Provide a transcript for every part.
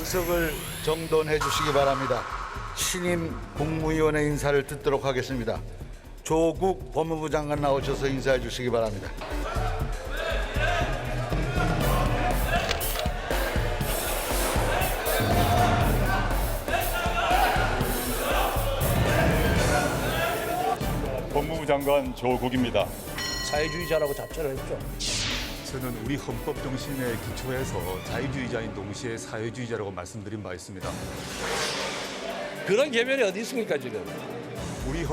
의석을 정돈해 주시기 바랍니다. 신임 국무위원의 인사를 듣도록 하겠습니다. 조국 법무부 장관 나오셔서 인사해 주시기 바랍니다. 법무부 장관 조국입니다. 사회주의자라고 자처를 했죠. 저는 우리 헌법 정신에 기초해서 자유주의자인 동시에 사회주의자라고 말씀드린 바 있습니다. 그런 개변이 어디 있습니까 지금? 우리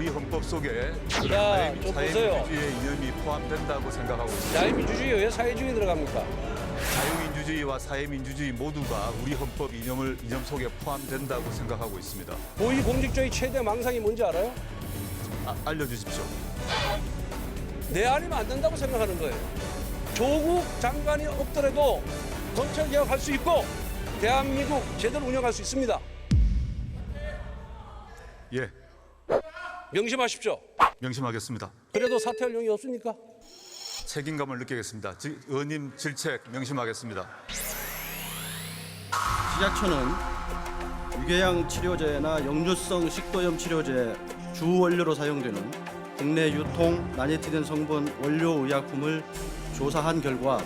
헌법 속에 야, 좀 보세요. 사회민주주의의 이념이 포함된다고 생각하고 있습니다. 자유민주주의 왜 사회주의 들어갑니까? 자유민주주의와 사회민주주의 모두가 우리 헌법 이념 속에 포함된다고 생각하고 있습니다. 고위공직자의 최대 망상이 뭔지 알아요? 알려주십시오. 내 아니면 안 된다고 생각하는 거예요. 조국 장관이 없더라도 검찰 개혁할 수 있고 대한민국 제대로 운영할 수 있습니다. 예, 명심하십시오. 명심하겠습니다. 그래도 사퇴할 용이 없습니까? 책임감을 느끼겠습니다. 의원님 질책 명심하겠습니다. 식약처는 유궤양 치료제나 역류성 식도염 치료제 주 원료로 사용되는 국내 유통 난이티든 성분 원료 의약품을 조사한 결과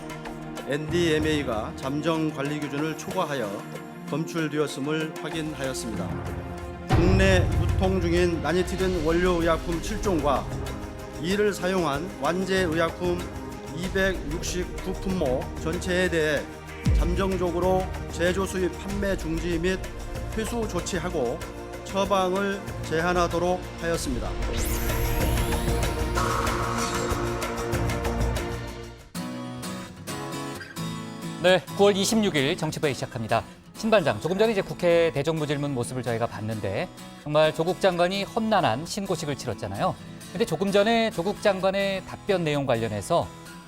NDMA가 잠정 관리 기준을 초과하여 검출되었음을 확인하였습니다. 국내 유통 중인 난이티든 원료 의약품 7종과 이를 사용한 완제 의약품 269품목 전체에 대해 잠정적으로 제조 수입 판매 중지 및 회수 조치하고 처방을 제한하도록 하였습니다. 네, 9월 26일 정치부에 시작합니다. 신반장, 조금 전에 이제 국회 대정부질문 모습을 저희가 봤는데 정말 조국 장관이 험난한 신고식을 치렀잖아요. 근데 조금 전에 조국 장관의 답변 내용 관련해서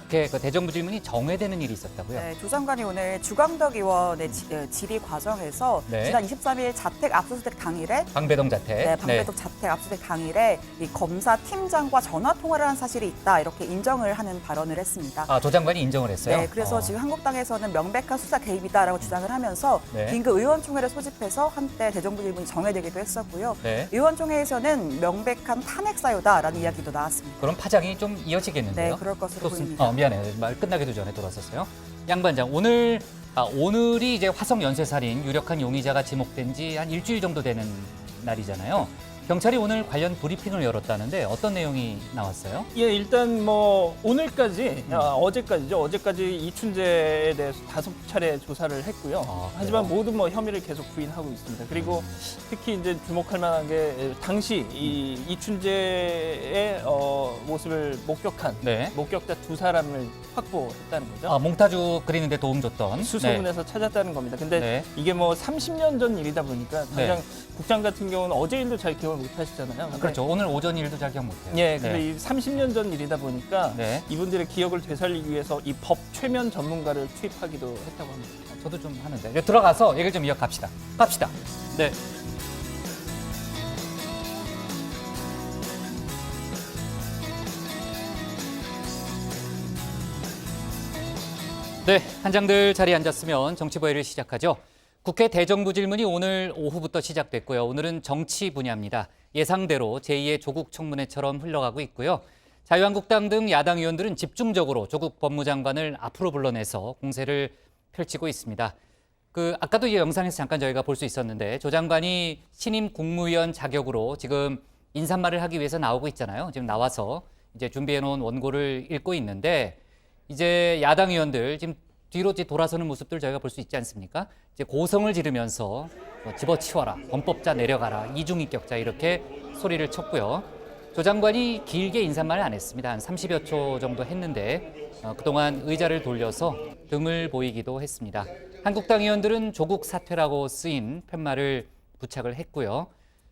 국회 대정부질문이 정회되는 일이 있었다고요? 네, 조 장관이 오늘 주광덕 의원의 질의 과정에서 네. 지난 23일 자택 압수수색 당일에 방배동 자택. 네, 방배동 자택 압수수색 당일에 이 검사 팀장과 전화 통화를 한 사실이 있다 이렇게 인정을 하는 발언을 했습니다. 아, 조 장관이 인정을 했어요? 네, 그래서 지금 한국당에서는 명백한 수사 개입이다라고 주장을 하면서 네. 긴급 의원총회를 소집해서 한때 대정부질문이 정회되기도 했었고요. 네. 의원총회에서는 명백한 탄핵 사유다라는 이야기도 나왔습니다. 그럼 파장이 좀 이어지겠는데요? 네, 그럴 것으로 보입니다. 미안해요. 말 끝나기도 전에 돌아섰어요. 양 반장, 오늘이 이제 화성 연쇄살인 유력한 용의자가 지목된 지 한 일주일 정도 되는 날이잖아요. 경찰이 오늘 관련 브리핑을 열었다는데 어떤 내용이 나왔어요? 예, 일단 뭐 오늘까지 어제까지죠. 어제까지 이춘재에 대해서 5차례 조사를 했고요. 하지만 그래요? 모두 뭐 혐의를 계속 부인하고 있습니다. 그리고 특히 이제 주목할 만한 게 당시 이 이춘재의 모습을 목격한 네. 목격자 2사람을 확보했다는 거죠. 아, 몽타주 그리는데 도움 줬던. 수소문에서 찾았다는 겁니다. 근데 네. 이게 뭐 30년 전 일이다 보니까 당장 네. 국장 같은 경우는 어제 일도 잘 기억을 못 하시잖아요. 근데 그렇죠. 오늘 오전 일도 잘 기억 못해요. 예, 근데 이 30년 전 일이다 보니까 네. 이분들의 기억을 되살리기 위해서 이 법 최면 전문가를 투입하기도 했다고 합니다. 저도 좀 하는데. 이제 들어가서 얘기를 좀 이어갑시다. 갑시다. 네. 네, 한장들 자리에 앉았으면 정치부회를 시작하죠. 국회 대정부질문이 오늘 오후부터 시작됐고요. 오늘은 정치 분야입니다. 예상대로 제2의 조국 청문회처럼 흘러가고 있고요. 자유한국당 등 야당 의원들은 집중적으로 조국 법무장관을 앞으로 불러내서 공세를 펼치고 있습니다. 아까도 이 영상에서 잠깐 저희가 볼 수 있었는데 조 장관이 신임 국무위원 자격으로 지금 인사말을 하기 위해서 나오고 있잖아요. 지금 나와서 이제 준비해 놓은 원고를 읽고 있는데 이제 야당 의원들 지금 뒤로 돌아서는 모습들 저희가 볼 수 있지 않습니까? 이제 고성을 지르면서 집어치워라, 범법자 내려가라, 이중인격자 이렇게 소리를 쳤고요. 조 장관이 길게 인사말을 안 했습니다. 한 30여 초 정도 했는데 그동안 의자를 돌려서 등을 보이기도 했습니다. 한국당 의원들은 조국 사퇴라고 쓰인 팻말을 부착을 했고요.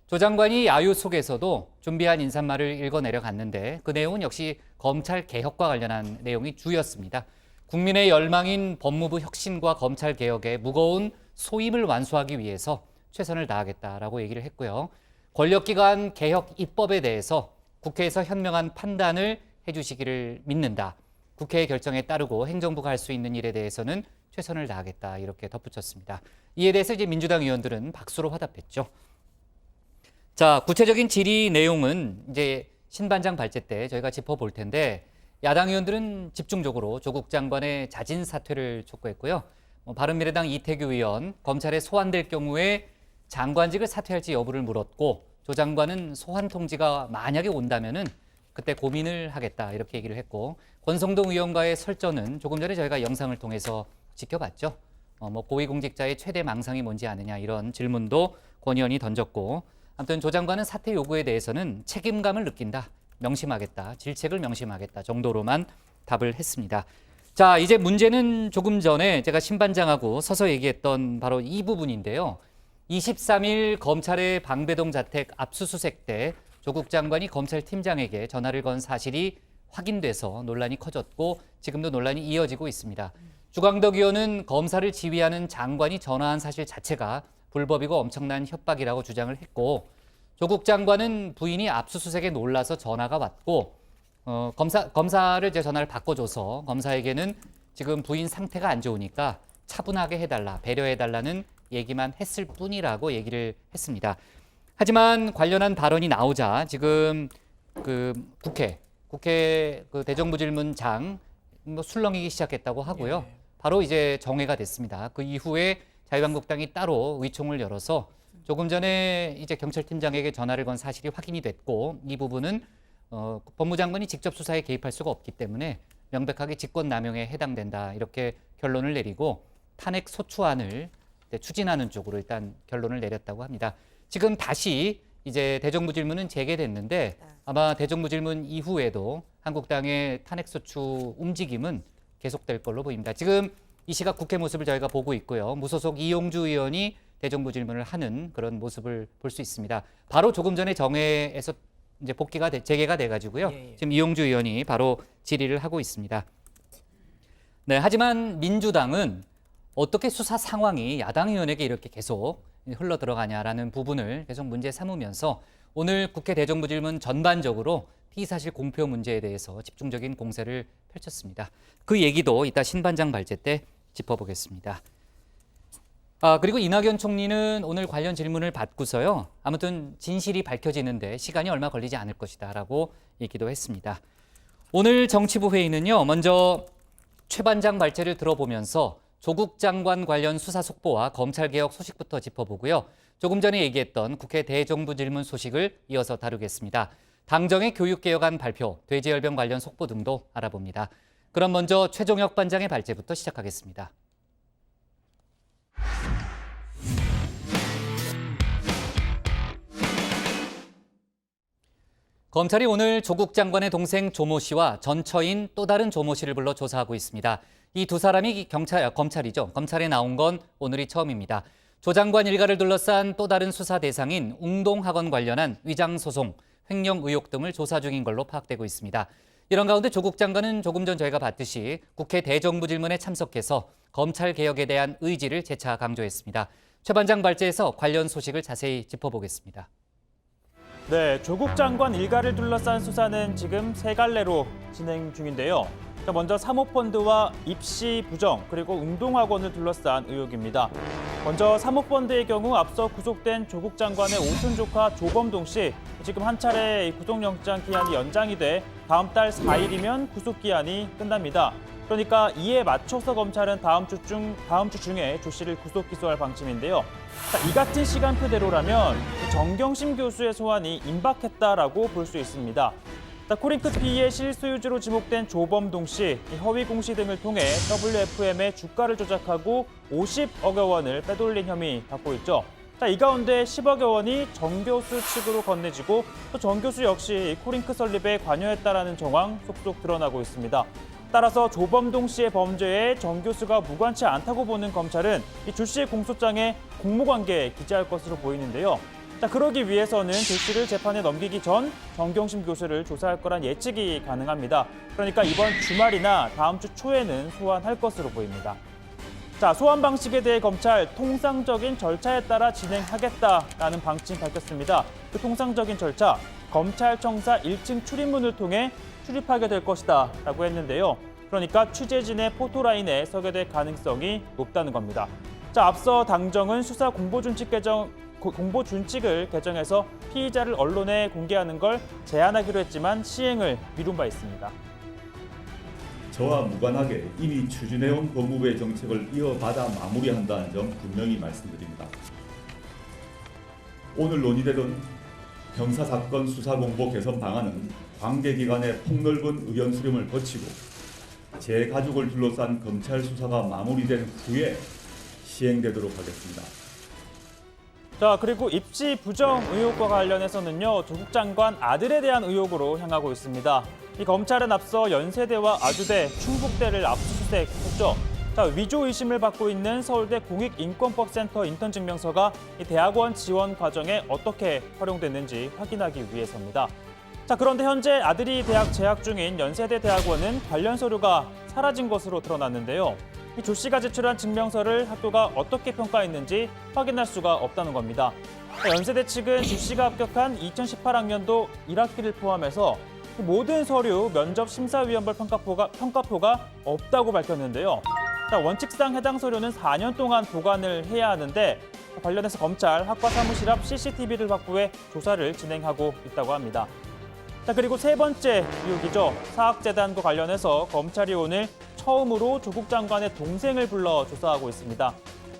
조 장관이 야유 속에서도 준비한 인사말을 읽어 내려갔는데 그 내용은 역시 검찰 개혁과 관련한 내용이 주였습니다. 국민의 열망인 법무부 혁신과 검찰 개혁에 무거운 소임을 완수하기 위해서 최선을 다하겠다라고 얘기를 했고요. 권력기관 개혁 입법에 대해서 국회에서 현명한 판단을 해주시기를 믿는다. 국회의 결정에 따르고 행정부가 할 수 있는 일에 대해서는 최선을 다하겠다 이렇게 덧붙였습니다. 이에 대해서 이제 민주당 의원들은 박수로 화답했죠. 자, 구체적인 질의 내용은 이제 신반장 발제 때 저희가 짚어볼 텐데 야당 의원들은 집중적으로 조국 장관의 자진 사퇴를 촉구했고요. 바른미래당 이태규 의원 검찰에 소환될 경우에 장관직을 사퇴할지 여부를 물었고 조 장관은 소환 통지가 만약에 온다면은 그때 고민을 하겠다 이렇게 얘기를 했고 권성동 의원과의 설전은 조금 전에 저희가 영상을 통해서 지켜봤죠. 고위공직자의 최대 망상이 뭔지 아느냐 이런 질문도 권 의원이 던졌고 아무튼 조 장관은 사퇴 요구에 대해서는 책임감을 느낀다. 명심하겠다. 질책을 명심하겠다 정도로만 답을 했습니다. 자, 이제 문제는 조금 전에 제가 신반장하고 서서 얘기했던 바로 이 부분인데요. 23일 검찰의 방배동 자택 압수수색 때 조국 장관이 검찰팀장에게 전화를 건 사실이 확인돼서 논란이 커졌고 지금도 논란이 이어지고 있습니다. 주광덕 의원은 검사를 지휘하는 장관이 전화한 사실 자체가 불법이고 엄청난 협박이라고 주장을 했고 조국 장관은 부인이 압수수색에 놀라서 전화가 왔고 검사를 제 전화를 바꿔줘서 검사에게는 지금 부인 상태가 안 좋으니까 차분하게 해달라, 배려해달라는 얘기만 했을 뿐이라고 얘기를 했습니다. 하지만 관련한 발언이 나오자 지금 국회 대정부질문장 술렁이기 시작했다고 하고요. 바로 이제 정회가 됐습니다. 그 이후에 자유한국당이 따로 의총을 열어서 조금 전에 이제 경찰팀장에게 전화를 건 사실이 확인이 됐고 이 부분은 법무장관이 직접 수사에 개입할 수가 없기 때문에 명백하게 직권남용에 해당된다 이렇게 결론을 내리고 탄핵 소추안을 추진하는 쪽으로 일단 결론을 내렸다고 합니다. 지금 다시 이제 대정부질문은 재개됐는데 아마 대정부질문 이후에도 한국당의 탄핵 소추 움직임은 계속될 걸로 보입니다. 지금 이 시각 국회 모습을 저희가 보고 있고요. 무소속 이용주 의원이 대정부 질문을 하는 그런 모습을 볼 수 있습니다. 바로 조금 전에 정회에서 이제 재개가 돼가지고요. 지금 이용주 의원이 바로 질의를 하고 있습니다. 네, 하지만 민주당은 어떻게 수사 상황이 야당 의원에게 이렇게 계속 흘러 들어가냐라는 부분을 계속 문제 삼으면서 오늘 국회 대정부 질문 전반적으로 피의사실 공표 문제에 대해서 집중적인 공세를 펼쳤습니다. 그 얘기도 이따 신반장 발제 때 짚어보겠습니다. 그리고 이낙연 총리는 오늘 관련 질문을 받고서요. 아무튼 진실이 밝혀지는데 시간이 얼마 걸리지 않을 것이다 라고 얘기도 했습니다. 오늘 정치부 회의는요. 먼저 최 반장 발제를 들어보면서 조국 장관 관련 수사 속보와 검찰개혁 소식부터 짚어보고요. 조금 전에 얘기했던 국회 대정부 질문 소식을 이어서 다루겠습니다. 당정의 교육개혁안 발표, 돼지열병 관련 속보 등도 알아봅니다. 그럼 먼저 최종혁 반장의 발제부터 시작하겠습니다. 검찰이 오늘 조국 장관의 동생 조모 씨와 전처인 또 다른 조모 씨를 불러 조사하고 있습니다. 이 두 사람이 검찰이죠. 검찰에 나온 건 오늘이 처음입니다. 조 장관 일가를 둘러싼 또 다른 수사 대상인 웅동학원 관련한 위장소송, 횡령 의혹 등을 조사 중인 걸로 파악되고 있습니다. 이런 가운데 조국 장관은 조금 전 저희가 봤듯이 국회 대정부 질문에 참석해서 검찰 개혁에 대한 의지를 재차 강조했습니다. 최 반장 발제에서 관련 소식을 자세히 짚어보겠습니다. 네, 조국 장관 일가를 둘러싼 수사는 지금 세 갈래로 진행 중인데요. 먼저 사모펀드와 입시 부정, 그리고 웅동학원을 둘러싼 의혹입니다. 먼저 사모펀드의 경우 앞서 구속된 조국 장관의 오순 조카 조범동 씨, 지금 한 차례 구속영장 기한이 연장이 돼 다음 달 4일이면 구속기한이 끝납니다. 그러니까 이에 맞춰서 검찰은 다음 주 중에 조 씨를 구속 기소할 방침인데요. 이 같은 시간표대로라면 정경심 교수의 소환이 임박했다라고 볼 수 있습니다. 코링크 피의 실소유주로 지목된 조범동 씨, 허위 공시 등을 통해 WFM의 주가를 조작하고 50억여 원을 빼돌린 혐의 받고 있죠. 이 가운데 10억여 원이 정 교수 측으로 건네지고 또 정 교수 역시 코링크 설립에 관여했다라는 정황 속속 드러나고 있습니다. 따라서 조범동 씨의 범죄에 정 교수가 무관치 않다고 보는 검찰은 이 조 씨의 공소장에 공모관계 기재할 것으로 보이는데요. 그러기 위해서는 조 씨를 재판에 넘기기 전 정경심 교수를 조사할 거란 예측이 가능합니다. 그러니까 이번 주말이나 다음 주 초에는 소환할 것으로 보입니다. 소환 방식에 대해 검찰 통상적인 절차에 따라 진행하겠다라는 방침 밝혔습니다. 그 통상적인 절차, 검찰청사 1층 출입문을 통해 출입하게 될 것이다라고 했는데요. 그러니까 취재진의 포토라인에 서게 될 가능성이 높다는 겁니다. 자, 앞서 당정은 수사 공보준칙을 개정해서 피의자를 언론에 공개하는 걸 제한하기로 했지만 시행을 미룬 바 있습니다. 저와 무관하게 이미 추진해온 법무부의 정책을 이어받아 마무리한다는 점 분명히 말씀드립니다. 오늘 논의되던 형사사건 수사공보 개선 방안은 관계기관의 폭넓은 의견 수렴을 거치고 제 가족을 둘러싼 검찰 수사가 마무리된 후에 시행되도록 하겠습니다. 자, 그리고 입시 부정 의혹과 관련해서는요, 조국 장관 아들에 대한 의혹으로 향하고 있습니다. 이 검찰은 앞서 연세대와 아주대, 충북대를 압수수색했죠. 자, 위조 의심을 받고 있는 서울대 공익인권법센터 인턴 증명서가 이 대학원 지원 과정에 어떻게 활용됐는지 확인하기 위해서입니다. 자, 그런데 현재 아들이 대학 재학 중인 연세대 대학원은 관련 서류가 사라진 것으로 드러났는데요. 이 조 씨가 제출한 증명서를 학교가 어떻게 평가했는지 확인할 수가 없다는 겁니다. 연세대 측은 조 씨가 합격한 2018학년도 1학기를 포함해서 모든 서류 면접 심사위원별 평가표가 없다고 밝혔는데요. 자, 원칙상 해당 서류는 4년 동안 보관을 해야 하는데 관련해서 검찰 학과 사무실 앞 CCTV를 확보해 조사를 진행하고 있다고 합니다. 자, 그리고 세 번째 의혹이죠. 사학재단과 관련해서 검찰이 오늘 처음으로 조국 장관의 동생을 불러 조사하고 있습니다.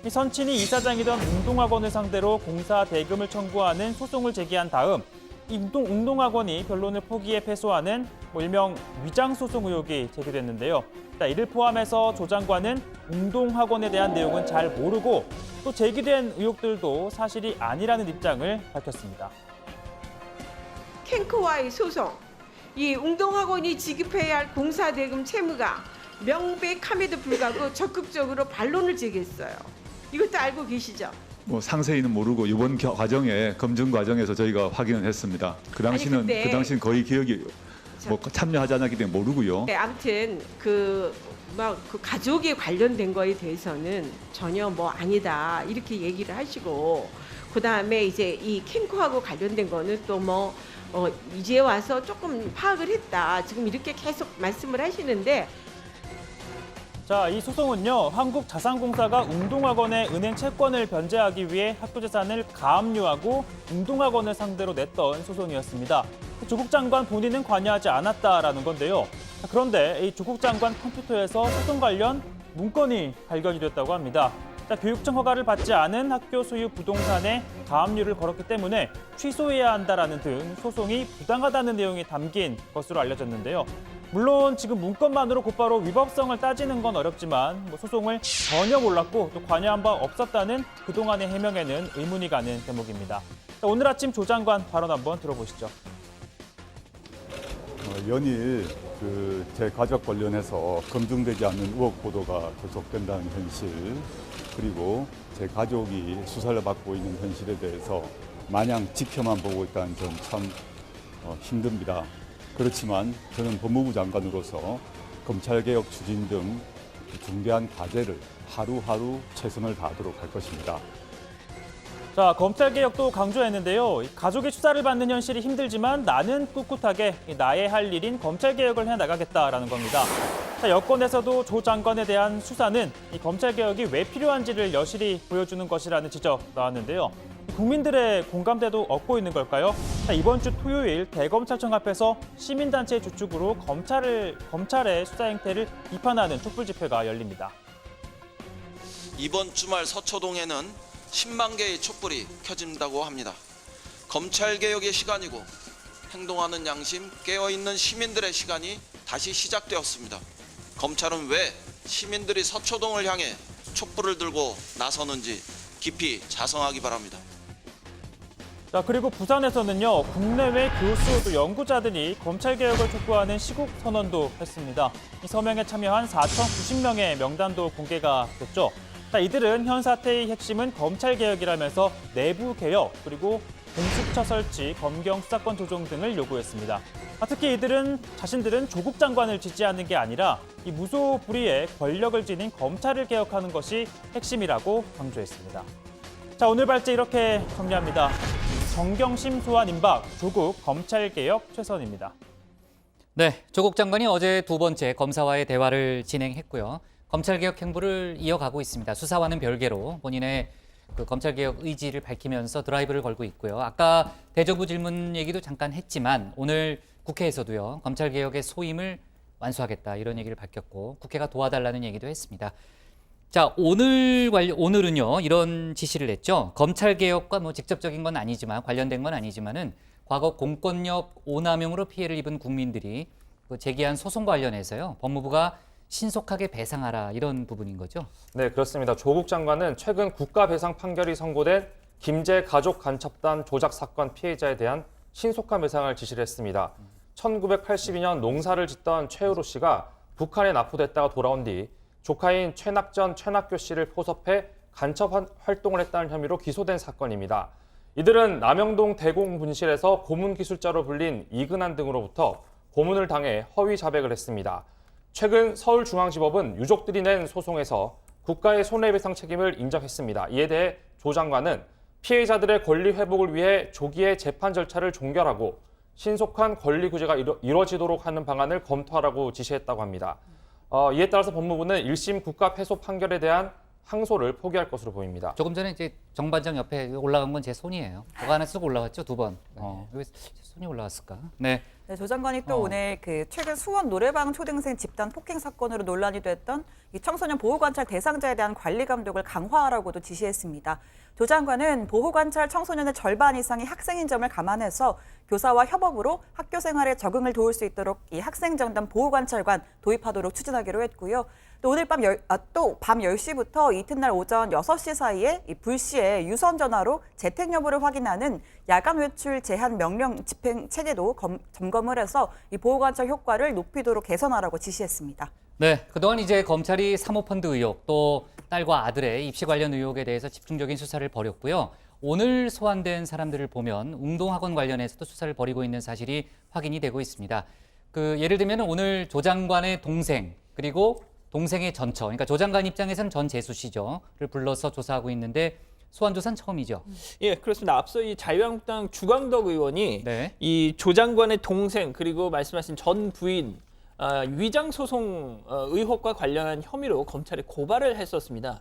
이 선친이 이사장이던 운동학원을 상대로 공사 대금을 청구하는 소송을 제기한 다음 이 운동학원이 변론을 포기해 패소하는 일명 위장소송 의혹이 제기됐는데요. 자, 이를 포함해서 조 장관은 운동학원에 대한 내용은 잘 모르고 또 제기된 의혹들도 사실이 아니라는 입장을 밝혔습니다. 캔커와의 소송, 이 운동학원이 지급해야 할 공사대금 채무가 명백함에도 불구하고 적극적으로 반론을 제기했어요. 이것도 알고 계시죠? 뭐 상세히는 모르고 이번 과정에 검증 과정에서 저희가 확인을 했습니다. 그 당시는 거의 기억이 참여하지 않았기 때문에 모르고요. 네, 아무튼 그 가족에 관련된 거에 대해서는 전혀 아니다 이렇게 얘기를 하시고 그 다음에 이제 이 캔커하고 관련된 거는 또 이제 와서 조금 파악을 했다 지금 이렇게 계속 말씀을 하시는데. 자, 이 소송은요, 한국자산공사가 운동학원의 은행 채권을 변제하기 위해 학교 재산을 가압류하고 운동학원을 상대로 냈던 소송이었습니다. 조국 장관 본인은 관여하지 않았다라는 건데요. 그런데 이 조국 장관 컴퓨터에서 소송 관련 문건이 발견이 됐다고 합니다. 자, 교육청 허가를 받지 않은 학교 소유 부동산에 가압류를 걸었기 때문에 취소해야 한다라는 등 소송이 부당하다는 내용이 담긴 것으로 알려졌는데요. 물론 지금 문건만으로 곧바로 위법성을 따지는 건 어렵지만 소송을 전혀 몰랐고 또 관여한 바 없었다는 그동안의 해명에는 의문이 가는 대목입니다. 자, 오늘 아침 조 장관 발언 한번 들어보시죠. 연일 제 가족 관련해서 검증되지 않는 의혹 보도가 계속된다는 현실, 그리고 제 가족이 수사를 받고 있는 현실에 대해서 마냥 지켜만 보고 있다는 점 참 힘듭니다. 그렇지만 저는 법무부 장관으로서 검찰개혁 추진 등 중대한 과제를 하루하루 최선을 다하도록 할 것입니다. 자, 검찰개혁도 강조했는데요. 가족의 수사를 받는 현실이 힘들지만 나는 꿋꿋하게 나의 할 일인 검찰개혁을 해나가겠다라는 겁니다. 자, 여권에서도 조 장관에 대한 수사는 이 검찰개혁이 왜 필요한지를 여실히 보여주는 것이라는 지적 나왔는데요. 국민들의 공감대도 얻고 있는 걸까요? 자, 이번 주 토요일 대검찰청 앞에서 시민단체 주축으로 검찰의 수사 행태를 비판하는 촛불 집회가 열립니다. 이번 주말 서초동에는 10만 개의 촛불이 켜진다고 합니다. 검찰개혁의 시간이고 행동하는 양심, 깨어있는 시민들의 시간이 다시 시작되었습니다. 검찰은 왜 시민들이 서초동을 향해 촛불을 들고 나서는지 깊이 자성하기 바랍니다. 자, 그리고 부산에서는요, 국내외 교수 또 연구자들이 검찰개혁을 촉구하는 시국 선언도 했습니다. 이 서명에 참여한 4,090명의 명단도 공개가 됐죠. 자, 이들은 현 사태의 핵심은 검찰개혁이라면서 내부개혁 그리고 공수처 설치, 검경 수사권 조정 등을 요구했습니다. 특히 이들은 자신들은 조국 장관을 지지하는 게 아니라 이 무소불위의 권력을 지닌 검찰을 개혁하는 것이 핵심이라고 강조했습니다. 자, 오늘 발제 이렇게 정리합니다. 정경심 소환 임박, 조국 검찰개혁 최선입니다. 네, 조국 장관이 어제 두 번째 검사와의 대화를 진행했고요. 검찰개혁 행보를 이어가고 있습니다. 수사와는 별개로 본인의 그 검찰개혁 의지를 밝히면서 드라이브를 걸고 있고요. 아까 대정부 질문 얘기도 잠깐 했지만 오늘 국회에서도요. 검찰개혁의 소임을 완수하겠다 이런 얘기를 밝혔고 국회가 도와달라는 얘기도 했습니다. 자, 오늘은요. 이런 지시를 냈죠. 검찰개혁과 뭐 직접적인 건 아니지만 관련된 건 아니지만은 과거 공권력 오남용으로 피해를 입은 국민들이 그 제기한 소송 관련해서요. 법무부가 신속하게 배상하라 이런 부분인 거죠. 네, 그렇습니다. 조국 장관은 최근 국가배상 판결이 선고된 김제 가족 간첩단 조작 사건 피해자에 대한 신속한 배상을 지시를 했습니다. 1982년 농사를 짓던 최우로 씨가 북한에 납포됐다가 돌아온 뒤 조카인 최낙전, 최낙교 씨를 포섭해 간첩 활동을 했다는 혐의로 기소된 사건입니다. 이들은 남영동 대공분실에서 고문기술자로 불린 이근한 등으로부터 고문을 당해 허위 자백을 했습니다. 최근 서울중앙지법은 유족들이 낸 소송에서 국가의 손해배상 책임을 인정했습니다. 이에 대해 조 장관은 피해자들의 권리 회복을 위해 조기에 재판 절차를 종결하고 신속한 권리 구제가 이루어지도록 하는 방안을 검토하라고 지시했다고 합니다. 이에 따라서 법무부는 1심 국가 패소 판결에 대한 항소를 포기할 것으로 보입니다. 조금 전에 이제 정반장 옆에 올라간 건 제 손이에요. 저거 하나 쓰고 올라갔죠, 두 번. 왜 손이 올라왔을까? 네. 네, 조 장관이 또 오늘 그 최근 수원 노래방 초등생 집단 폭행 사건으로 논란이 됐던 이 청소년 보호관찰 대상자에 대한 관리 감독을 강화하라고도 지시했습니다. 조 장관은 보호관찰 청소년의 절반 이상이 학생인 점을 감안해서 교사와 협업으로 학교 생활에 적응을 도울 수 있도록 이 학생정담 보호관찰관 도입하도록 추진하기로 했고요. 또 오늘 밤 10시부터 이튿날 오전 6시 사이에 이 불시에 유선 전화로 재택 여부를 확인하는 야간 외출 제한 명령 집행 체계도 점검을 해서 이 보호관찰 효과를 높이도록 개선하라고 지시했습니다. 네, 그동안 이제 검찰이 사모펀드 의혹 또 딸과 아들의 입시 관련 의혹에 대해서 집중적인 수사를 벌였고요. 오늘 소환된 사람들을 보면 운동학원 관련해서도 수사를 벌이고 있는 사실이 확인이 되고 있습니다. 예를 들면 오늘 조 장관의 동생 그리고 동생의 전처, 그러니까 조 장관 입장에서는 전 재수씨죠를 불러서 조사하고 있는데 소환 조사는 처음이죠. 예, 그렇습니다. 앞서 이 자유한국당 주광덕 의원이 네. 이 조 장관의 동생 그리고 말씀하신 전 부인 위장 소송 의혹과 관련한 혐의로 검찰에 고발을 했었습니다.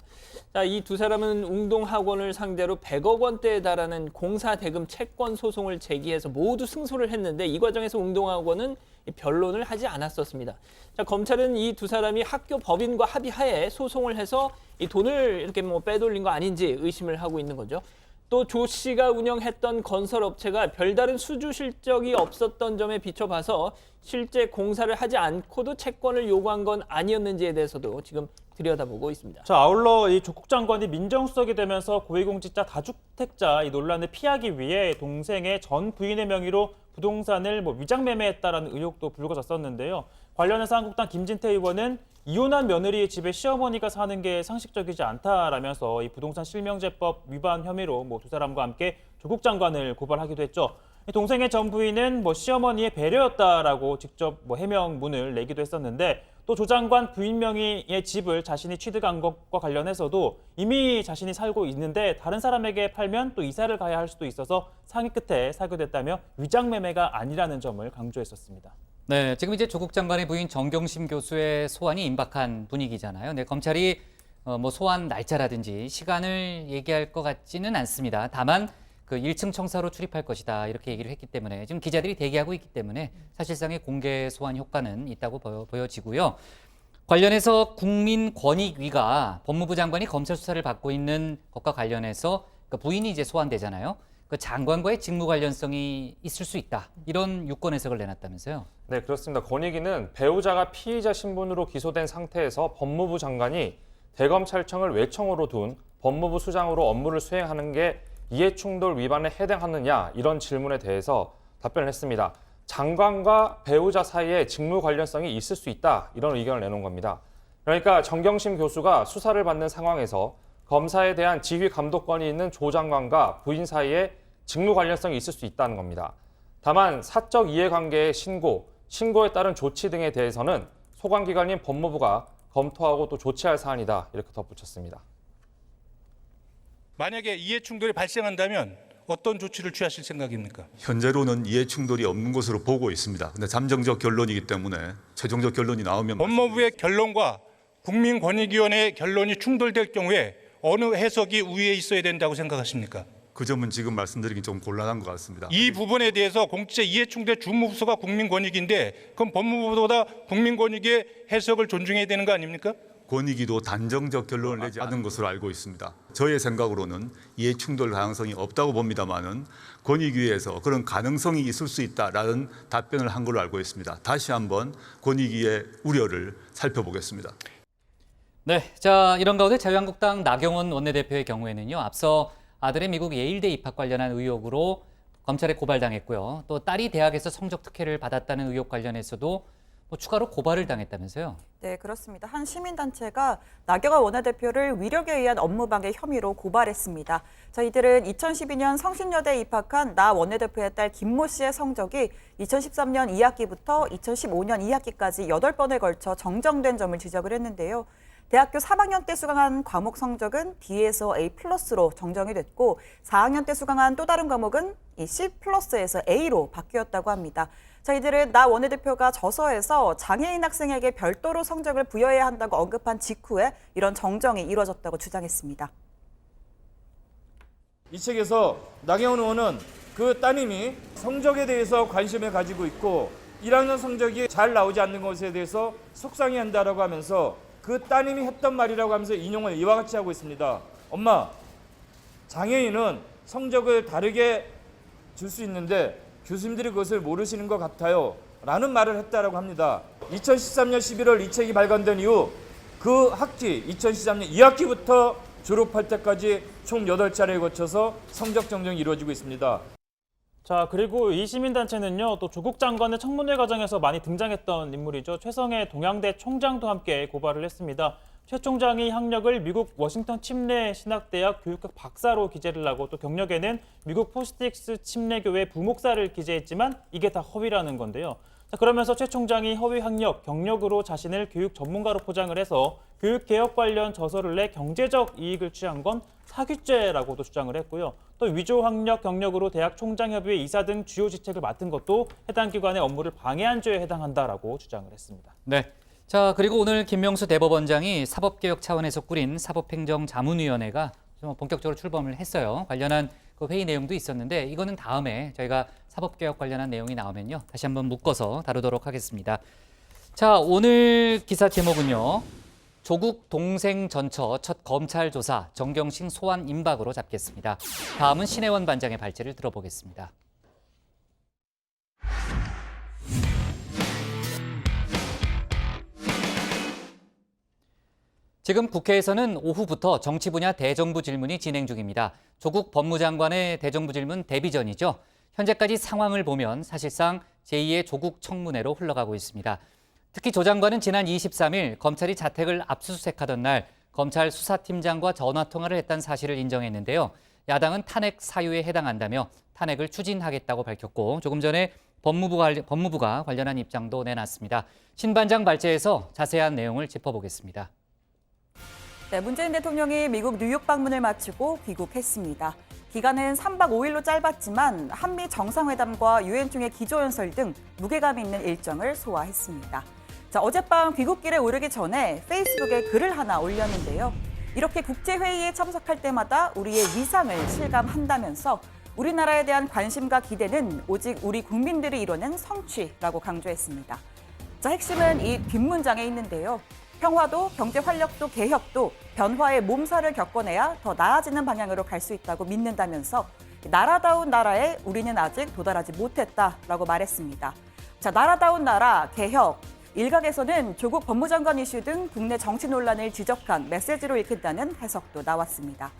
자, 이 두 사람은 웅동학원을 상대로 100억 원대에 달하는 공사 대금 채권 소송을 제기해서 모두 승소를 했는데 이 과정에서 웅동학원은 변론을 하지 않았었습니다. 자, 검찰은 이 두 사람이 학교 법인과 합의하에 소송을 해서 이 돈을 이렇게 뭐 빼돌린 거 아닌지 의심을 하고 있는 거죠. 또 조 씨가 운영했던 건설업체가 별다른 수주 실적이 없었던 점에 비춰봐서 실제 공사를 하지 않고도 채권을 요구한 건 아니었는지에 대해서도 지금 들여다보고 있습니다. 자, 아울러 이 조국 장관이 민정수석이 되면서 고위공직자 다주택자 이 논란을 피하기 위해 동생의 전 부인의 명의로 부동산을 위장 매매했다라는 의혹도 불거졌었는데요. 관련해서 한국당 김진태 의원은 이혼한 며느리의 집에 시어머니가 사는 게 상식적이지 않다라면서 이 부동산 실명제법 위반 혐의로 두 사람과 함께 조국 장관을 고발하기도 했죠. 동생의 전 부인은 시어머니의 배려였다라고 직접 해명문을 내기도 했었는데 또 조 장관 부인 명의의 집을 자신이 취득한 것과 관련해서도 이미 자신이 살고 있는데 다른 사람에게 팔면 또 이사를 가야 할 수도 있어서 상의 끝에 사게 됐다며 위장 매매가 아니라는 점을 강조했었습니다. 네, 지금 이제 조국 장관의 부인 정경심 교수의 소환이 임박한 분위기잖아요. 네, 검찰이 소환 날짜라든지 시간을 얘기할 것 같지는 않습니다. 다만 1층 청사로 출입할 것이다 이렇게 얘기를 했기 때문에 지금 기자들이 대기하고 있기 때문에 사실상의 공개 소환 효과는 있다고 보여지고요. 관련해서 국민권익위가 법무부 장관이 검찰 수사를 받고 있는 것과 관련해서 부인이 이제 소환되잖아요. 그 장관과의 직무 관련성이 있을 수 있다. 이런 유권 해석을 내놨다면서요? 네, 그렇습니다. 권익위는 배우자가 피의자 신분으로 기소된 상태에서 법무부 장관이 대검찰청을 외청으로 둔 법무부 수장으로 업무를 수행하는 게 이해충돌 위반에 해당하느냐 이런 질문에 대해서 답변을 했습니다. 장관과 배우자 사이에 직무 관련성이 있을 수 있다 이런 의견을 내놓은 겁니다. 그러니까 정경심 교수가 수사를 받는 상황에서 검사에 대한 지휘 감독권이 있는 조 장관과 부인 사이에 직무 관련성이 있을 수 있다는 겁니다. 다만 사적 이해관계의 신고에 따른 조치 등에 대해서는 소관기관인 법무부가 검토하고 또 조치할 사안이다 이렇게 덧붙였습니다. 만약에 이해충돌이 발생한다면 어떤 조치를 취하실 생각입니까? 현재로는 이해 충돌이 없는 것으로 보고 있습니다. 근데 잠정적 결론이기 때문에 최종적 결론이 나오면 법무부의 결론과 국민권익위원회의 결론이 충돌될 경우에 어느 해석이 우위에 있어야 된다고 생각하십니까? 그 점은 지금 말씀드리기 좀 곤란한 것 같습니다. 이 부분에 대해서 공직자 이해충돌 주무부서가 국민권익인데 그럼 법무부보다 국민권익의 해석을 존중해야 되는 거 아닙니까? 권익위도 단정적 결론을 내지 않은 것으로 알고 있습니다. 저의 생각으로는 이해 충돌 가능성이 없다고 봅니다만은 권익위에서 그런 가능성이 있을 수 있다라는 답변을 한 걸로 알고 있습니다. 다시 한번 권익위의 우려를 살펴보겠습니다. 네, 자 이런 가운데 자유한국당 나경원 원내대표의 경우에는요, 앞서 아들의 미국 예일대 입학 관련한 의혹으로 검찰에 고발당했고요. 또 딸이 대학에서 성적 특혜를 받았다는 의혹 관련해서도 추가로 고발을 당했다면서요? 네, 그렇습니다. 한 시민단체가 나경원 원내대표를 위력에 의한 업무방해 혐의로 고발했습니다. 자, 이들은 2012년 성신여대에 입학한 나 원내대표의 딸 김모 씨의 성적이 2013년 2학기부터 2015년 2학기까지 8번에 걸쳐 정정된 점을 지적을 했는데요. 대학교 3학년 때 수강한 과목 성적은 D에서 A+로 정정이 됐고 4학년 때 수강한 또 다른 과목은 이 C+에서 A로 바뀌었다고 합니다. 자, 이들은 나 원내대표가 저서에서 장애인 학생에게 별도로 성적을 부여해야 한다고 언급한 직후에 이런 정정이 이루어졌다고 주장했습니다. 이 책에서 나경원 의원은 그 따님이 성적에 대해서 관심을 가지고 있고 1학년 성적이 잘 나오지 않는 것에 대해서 속상해한다라고 하면서 그 따님이 했던 말이라고 하면서 인용을 이와 같이 하고 있습니다. 엄마, 장애인은 성적을 다르게 줄 수 있는데 교수님들이 그것을 모르시는 것 같아요. 라는 말을 했다라고 합니다. 2013년 11월 이 책이 발간된 이후 그 학기 2013년 2학기부터 졸업할 때까지 총 8차례에 거쳐서 성적 정정이 이루어지고 있습니다. 자, 그리고 이 시민단체는요, 또 조국 장관의 청문회 과정에서 많이 등장했던 인물이죠. 최성해 동양대 총장도 함께 고발을 했습니다. 최 총장이 학력을 미국 워싱턴 침례 신학대학 교육학 박사로 기재를 하고 또 경력에는 미국 포스틱스 침례교회 부목사를 기재했지만 이게 다 허위라는 건데요. 자, 그러면서 최 총장이 허위 학력, 경력으로 자신을 교육 전문가로 포장을 해서 교육개혁 관련 저서를 내 경제적 이익을 취한 건 사기죄라고도 주장을 했고요. 또 위조 학력, 경력으로 대학 총장협의회 이사 등 주요 직책을 맡은 것도 해당 기관의 업무를 방해한 죄에 해당한다라고 주장을 했습니다. 네. 자, 그리고 오늘 김명수 대법원장이 사법개혁 차원에서 꾸린 사법행정자문위원회가 좀 본격적으로 출범을 했어요. 관련한 그 회의 내용도 있었는데 이거는 다음에 저희가 사법개혁 관련한 내용이 나오면요, 다시 한번 묶어서 다루도록 하겠습니다. 자, 오늘 기사 제목은요, 조국 동생 전처 첫 검찰 조사 정경심 소환 임박으로 잡겠습니다. 다음은 신혜원 반장의 발제를 들어보겠습니다. 지금 국회에서는 오후부터 정치 분야 대정부 질문이 진행 중입니다. 조국 법무장관의 대정부 질문 대비 전이죠. 현재까지 상황을 보면 사실상 제2의 조국 청문회로 흘러가고 있습니다. 특히 조 장관은 지난 23일 검찰이 자택을 압수수색하던 날 검찰 수사팀장과 전화통화를 했다는 사실을 인정했는데요. 야당은 탄핵 사유에 해당한다며 탄핵을 추진하겠다고 밝혔고 조금 전에 법무부가 관련한 입장도 내놨습니다. 신 반장 발제에서 자세한 내용을 짚어보겠습니다. 네, 문재인 대통령이 미국 뉴욕 방문을 마치고 귀국했습니다. 기간은 3박 5일로 짧았지만 한미 정상회담과 유엔 총회 기조연설 등 무게감 있는 일정을 소화했습니다. 자, 어젯밤 귀국길에 오르기 전에 페이스북에 글을 하나 올렸는데요. 이렇게 국제회의에 참석할 때마다 우리의 위상을 실감한다면서 우리나라에 대한 관심과 기대는 오직 우리 국민들이 이뤄낸 성취라고 강조했습니다. 자, 핵심은 이 뒷문장에 있는데요. 평화도 경제 활력도 개혁도 변화의 몸살을 겪어내야 더 나아지는 방향으로 갈 수 있다고 믿는다면서 나라다운 나라에 우리는 아직 도달하지 못했다라고 말했습니다. 자, 나라다운 나라, 개혁, 일각에서는 조국 법무장관 이슈 등 국내 정치 논란을 지적한 메시지로 읽힌다는 해석도 나왔습니다.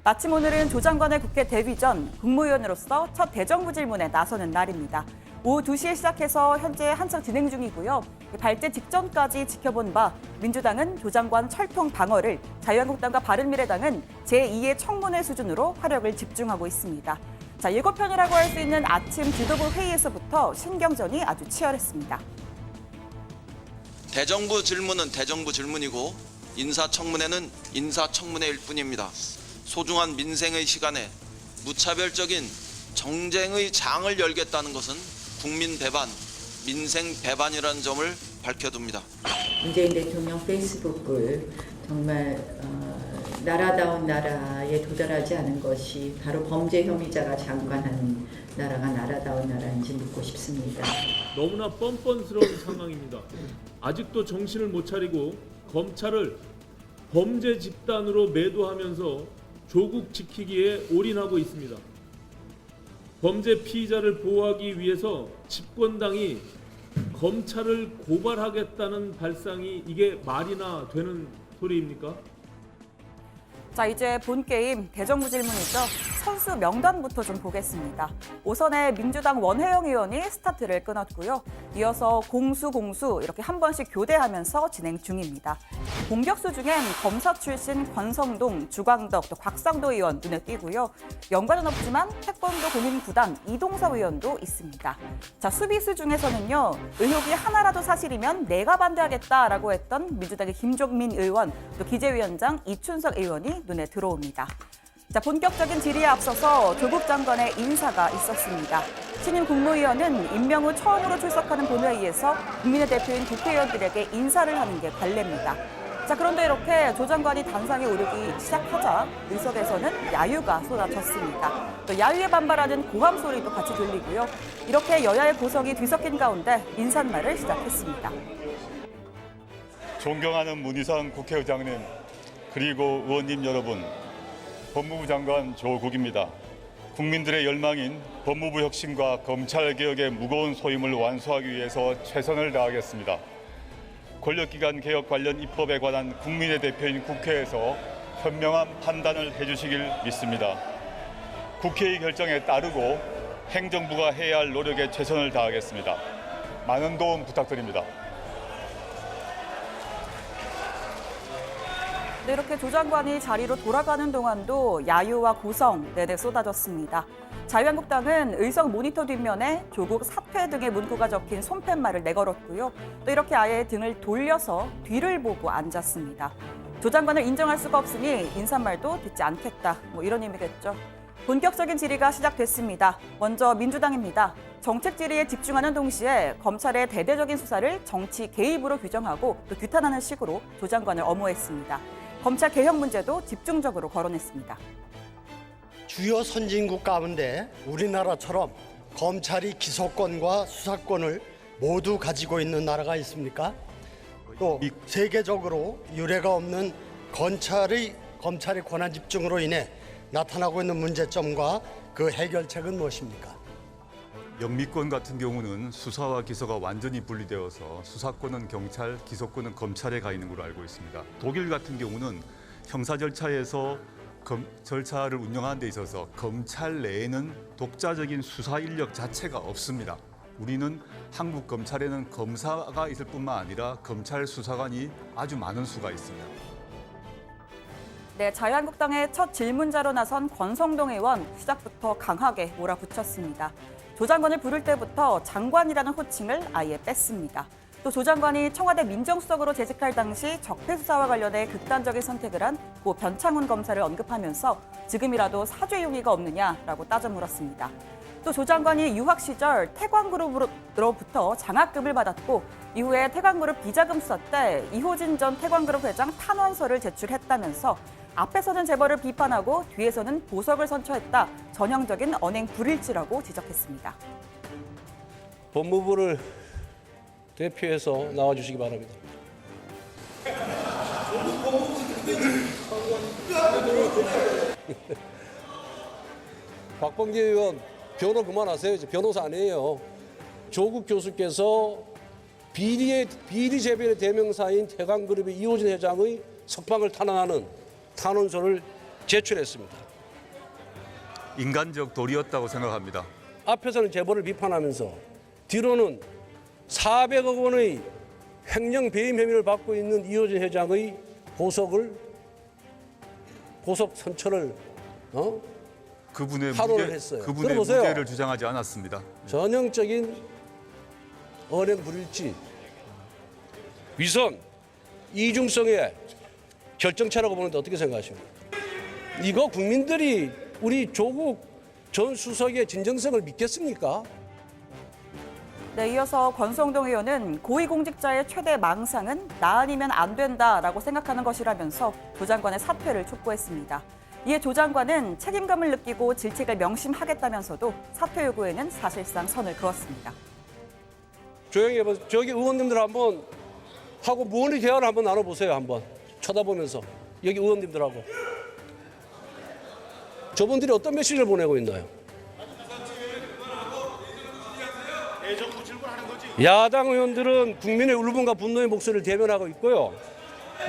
마침 오늘은 조 장관의 국회 데뷔 전 국무위원으로서 첫 대정부 질문에 나서는 날입니다. 오후 2시에 시작해서 현재 한창 진행 중이고요. 발제 직전까지 지켜본 바 민주당은 조 장관 철통 방어를, 자유한국당과 바른미래당은 제2의 청문회 수준으로 화력을 집중하고 있습니다. 자, 예고편이라고 할 수 있는 아침 지도부 회의에서부터 신경전이 아주 치열했습니다. 대정부 질문은 대정부 질문이고 인사청문회는 인사청문회일 뿐입니다. 소중한 민생의 시간에 무차별적인 정쟁의 장을 열겠다는 것은 국민 배반, 민생 배반이라는 점을 밝혀둡니다. 문재인 대통령 페이스북을 정말 나라다운 나라에 도달하지 않은 것이 바로 범죄 혐의자가 장관하는 나라가 나라다운 나라인지 묻고 싶습니다. 너무나 뻔뻔스러운 상황입니다. 아직도 정신을 못 차리고 검찰을 범죄 집단으로 매도하면서 조국 지키기에 올인하고 있습니다. 범죄 피의자를 보호하기 위해서 집권당이 검찰을 고발하겠다는 발상이 이게 말이나 되는 소리입니까? 자, 이제 본 게임 대정부 질문이죠. 선수 명단부터 좀 보겠습니다. 오선의 민주당 원혜영 의원이 스타트를 끊었고요. 이어서 공수 이렇게 한 번씩 교대하면서 진행 중입니다. 공격수 중엔 검사 출신 권성동, 주광덕, 또 곽상도 의원 눈에 띄고요. 연관은 없지만 태권도 공인구단 이동섭 의원도 있습니다. 자, 수비수 중에서는요. 의혹이 하나라도 사실이면 내가 반대하겠다라고 했던 민주당의 김종민 의원, 또 기재위원장 이춘석 의원이 눈에 들어옵니다. 자, 본격적인 질의에 앞서서 조국 장관의 인사가 있었습니다. 신임 국무위원은 임명 후 처음으로 출석하는 본회의에서 국민의 대표인 국회의원들에게 인사를 하는 게 관례입니다. 자, 그런데 이렇게 조 장관이 단상에 오르기 시작하자 의석에서는 야유가 쏟아졌습니다. 또 야유에 반발하는 고함 소리도 같이 들리고요. 이렇게 여야의 고성이 뒤섞인 가운데 인사말을 시작했습니다. 존경하는 문희상 국회의장님, 그리고 의원님 여러분, 법무부 장관 조국입니다. 국민들의 열망인 법무부 혁신과 검찰개혁의 무거운 소임을 완수하기 위해서 최선을 다하겠습니다. 권력기관 개혁 관련 입법에 관한 국민의 대표인 국회에서 현명한 판단을 해주시길 믿습니다. 국회의 결정에 따르고 행정부가 해야 할 노력에 최선을 다하겠습니다. 많은 도움 부탁드립니다. 네, 이렇게 조 장관이 자리로 돌아가는 동안도 야유와 고성 내내 쏟아졌습니다. 자유한국당은 의석 모니터 뒷면에 조국 사퇴 등의 문구가 적힌 손팻말을 내걸었고요. 또 이렇게 아예 등을 돌려서 뒤를 보고 앉았습니다. 조 장관을 인정할 수가 없으니 인사말도 듣지 않겠다, 이런 의미겠죠. 본격적인 질의가 시작됐습니다. 먼저 민주당입니다. 정책 질의에 집중하는 동시에 검찰의 대대적인 수사를 정치 개입으로 규정하고 또 규탄하는 식으로 조 장관을 엄호했습니다. 검찰 개혁 문제도 집중적으로 거론했습니다. 주요 선진국 가운데 우리나라처럼 검찰이 기소권과 수사권을 모두 가지고 있는 나라가 있습니까? 또 세계적으로 유례가 없는 검찰의 권한 집중으로 인해 나타나고 있는 문제점과 그 해결책은 무엇입니까? 영미권 같은 경우는 수사와 기소가 완전히 분리되어서 수사권은 경찰, 기소권은 검찰에 가 있는 걸로 알고 있습니다. 독일 같은 경우는 형사 절차에서 절차를 운영하는 데 있어서 검찰 내에는 독자적인 수사 인력 자체가 없습니다. 우리는 한국 검찰에는 검사가 있을 뿐만 아니라 검찰 수사관이 아주 많은 수가 있습니다. 네, 자유한국당의 첫 질문자로 나선 권성동 의원 시작부터 강하게 몰아붙였습니다. 조 장관을 부를 때부터 장관이라는 호칭을 아예 뺐습니다. 또 조 장관이 청와대 민정수석으로 재직할 당시 적폐 수사와 관련해 극단적인 선택을 한 고 변창훈 검사를 언급하면서 지금이라도 사죄 용의가 없느냐라고 따져 물었습니다. 또 조 장관이 유학 시절 태광그룹으로부터 장학금을 받았고 이후에 태광그룹 비자금 수사 때 이호진 전 태광그룹 회장 탄원서를 제출했다면서 앞에서는 재벌을 비판하고 뒤에서는 보석을 선처했다. 전형적인 언행 불일치라고 지적했습니다. 법무부를 대표해서 나와주시기 바랍니다. 박범계 의원, 변호 그만하세요. 이제 변호사 아니에요. 조국 교수께서 비리 재벌의 대명사인 태광그룹의 이호진 회장의 석방을 탄원하는 탄원서를 제출했습니다. 인간적 도리였다고 생각합니다. 앞에서는 재벌을 비판하면서 뒤로는 400억 원의 횡령 배임 혐의를 받고 있는 이호진 회장의 보석 선처를 그분의 탄원을 했어요. 그분의 들어보세요. 무죄를 주장하지 않았습니다. 전형적인 언행 불일치, 위선, 이중성의 결정차라고 보는데 어떻게 생각하십니까? 이거 국민들이 우리 조국 전 수석의 진정성을 믿겠습니까? 네, 이어서 권성동 의원은 고위공직자의 최대 망상은 나 아니면 안 된다라고 생각하는 것이라면서 조 장관의 사퇴를 촉구했습니다. 이에 조 장관은 책임감을 느끼고 질책을 명심하겠다면서도 사퇴 요구에는 사실상 선을 그었습니다. 조용히 해봐. 저기 의원님들 한번 하고 무언의 대화를 한번 나눠보세요. 한번 쳐다보면서 여기 의원님들하고 저분들이 어떤 메시지를 보내고 있나요? 야당 의원들은 국민의 울분과 분노의 목소리를 대변하고 있고요.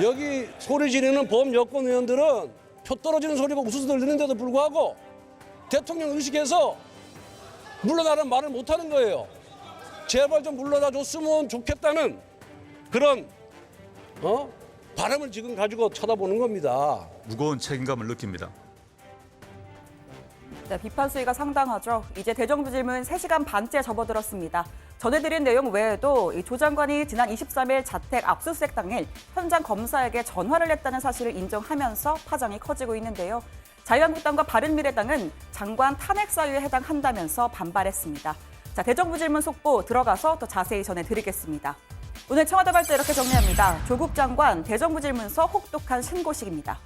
여기 소리 지르는 범여권 의원들은 표 떨어지는 소리가 우수수 들리는데도 불구하고 대통령 의식해서 물러나라는 말을 못하는 거예요. 제발 좀 물러나 줬으면 좋겠다는 그런 바람을 지금 가지고 쳐다보는 겁니다. 무거운 책임감을 느낍니다. 네, 비판 수위가 상당하죠. 이제 대정부 질문 3시간 반째 접어들었습니다. 전해드린 내용 외에도 조 장관이 지난 23일 자택 압수수색 당일 현장 검사에게 전화를 했다는 사실을 인정하면서 파장이 커지고 있는데요. 자유한국당과 바른미래당은 장관 탄핵 사유에 해당한다면서 반발했습니다. 자, 대정부 질문 속보 들어가서 더 자세히 전해드리겠습니다. 오늘 청와대 발제 이렇게 정리합니다. 조국 장관 대정부 질문서 혹독한 신고식입니다.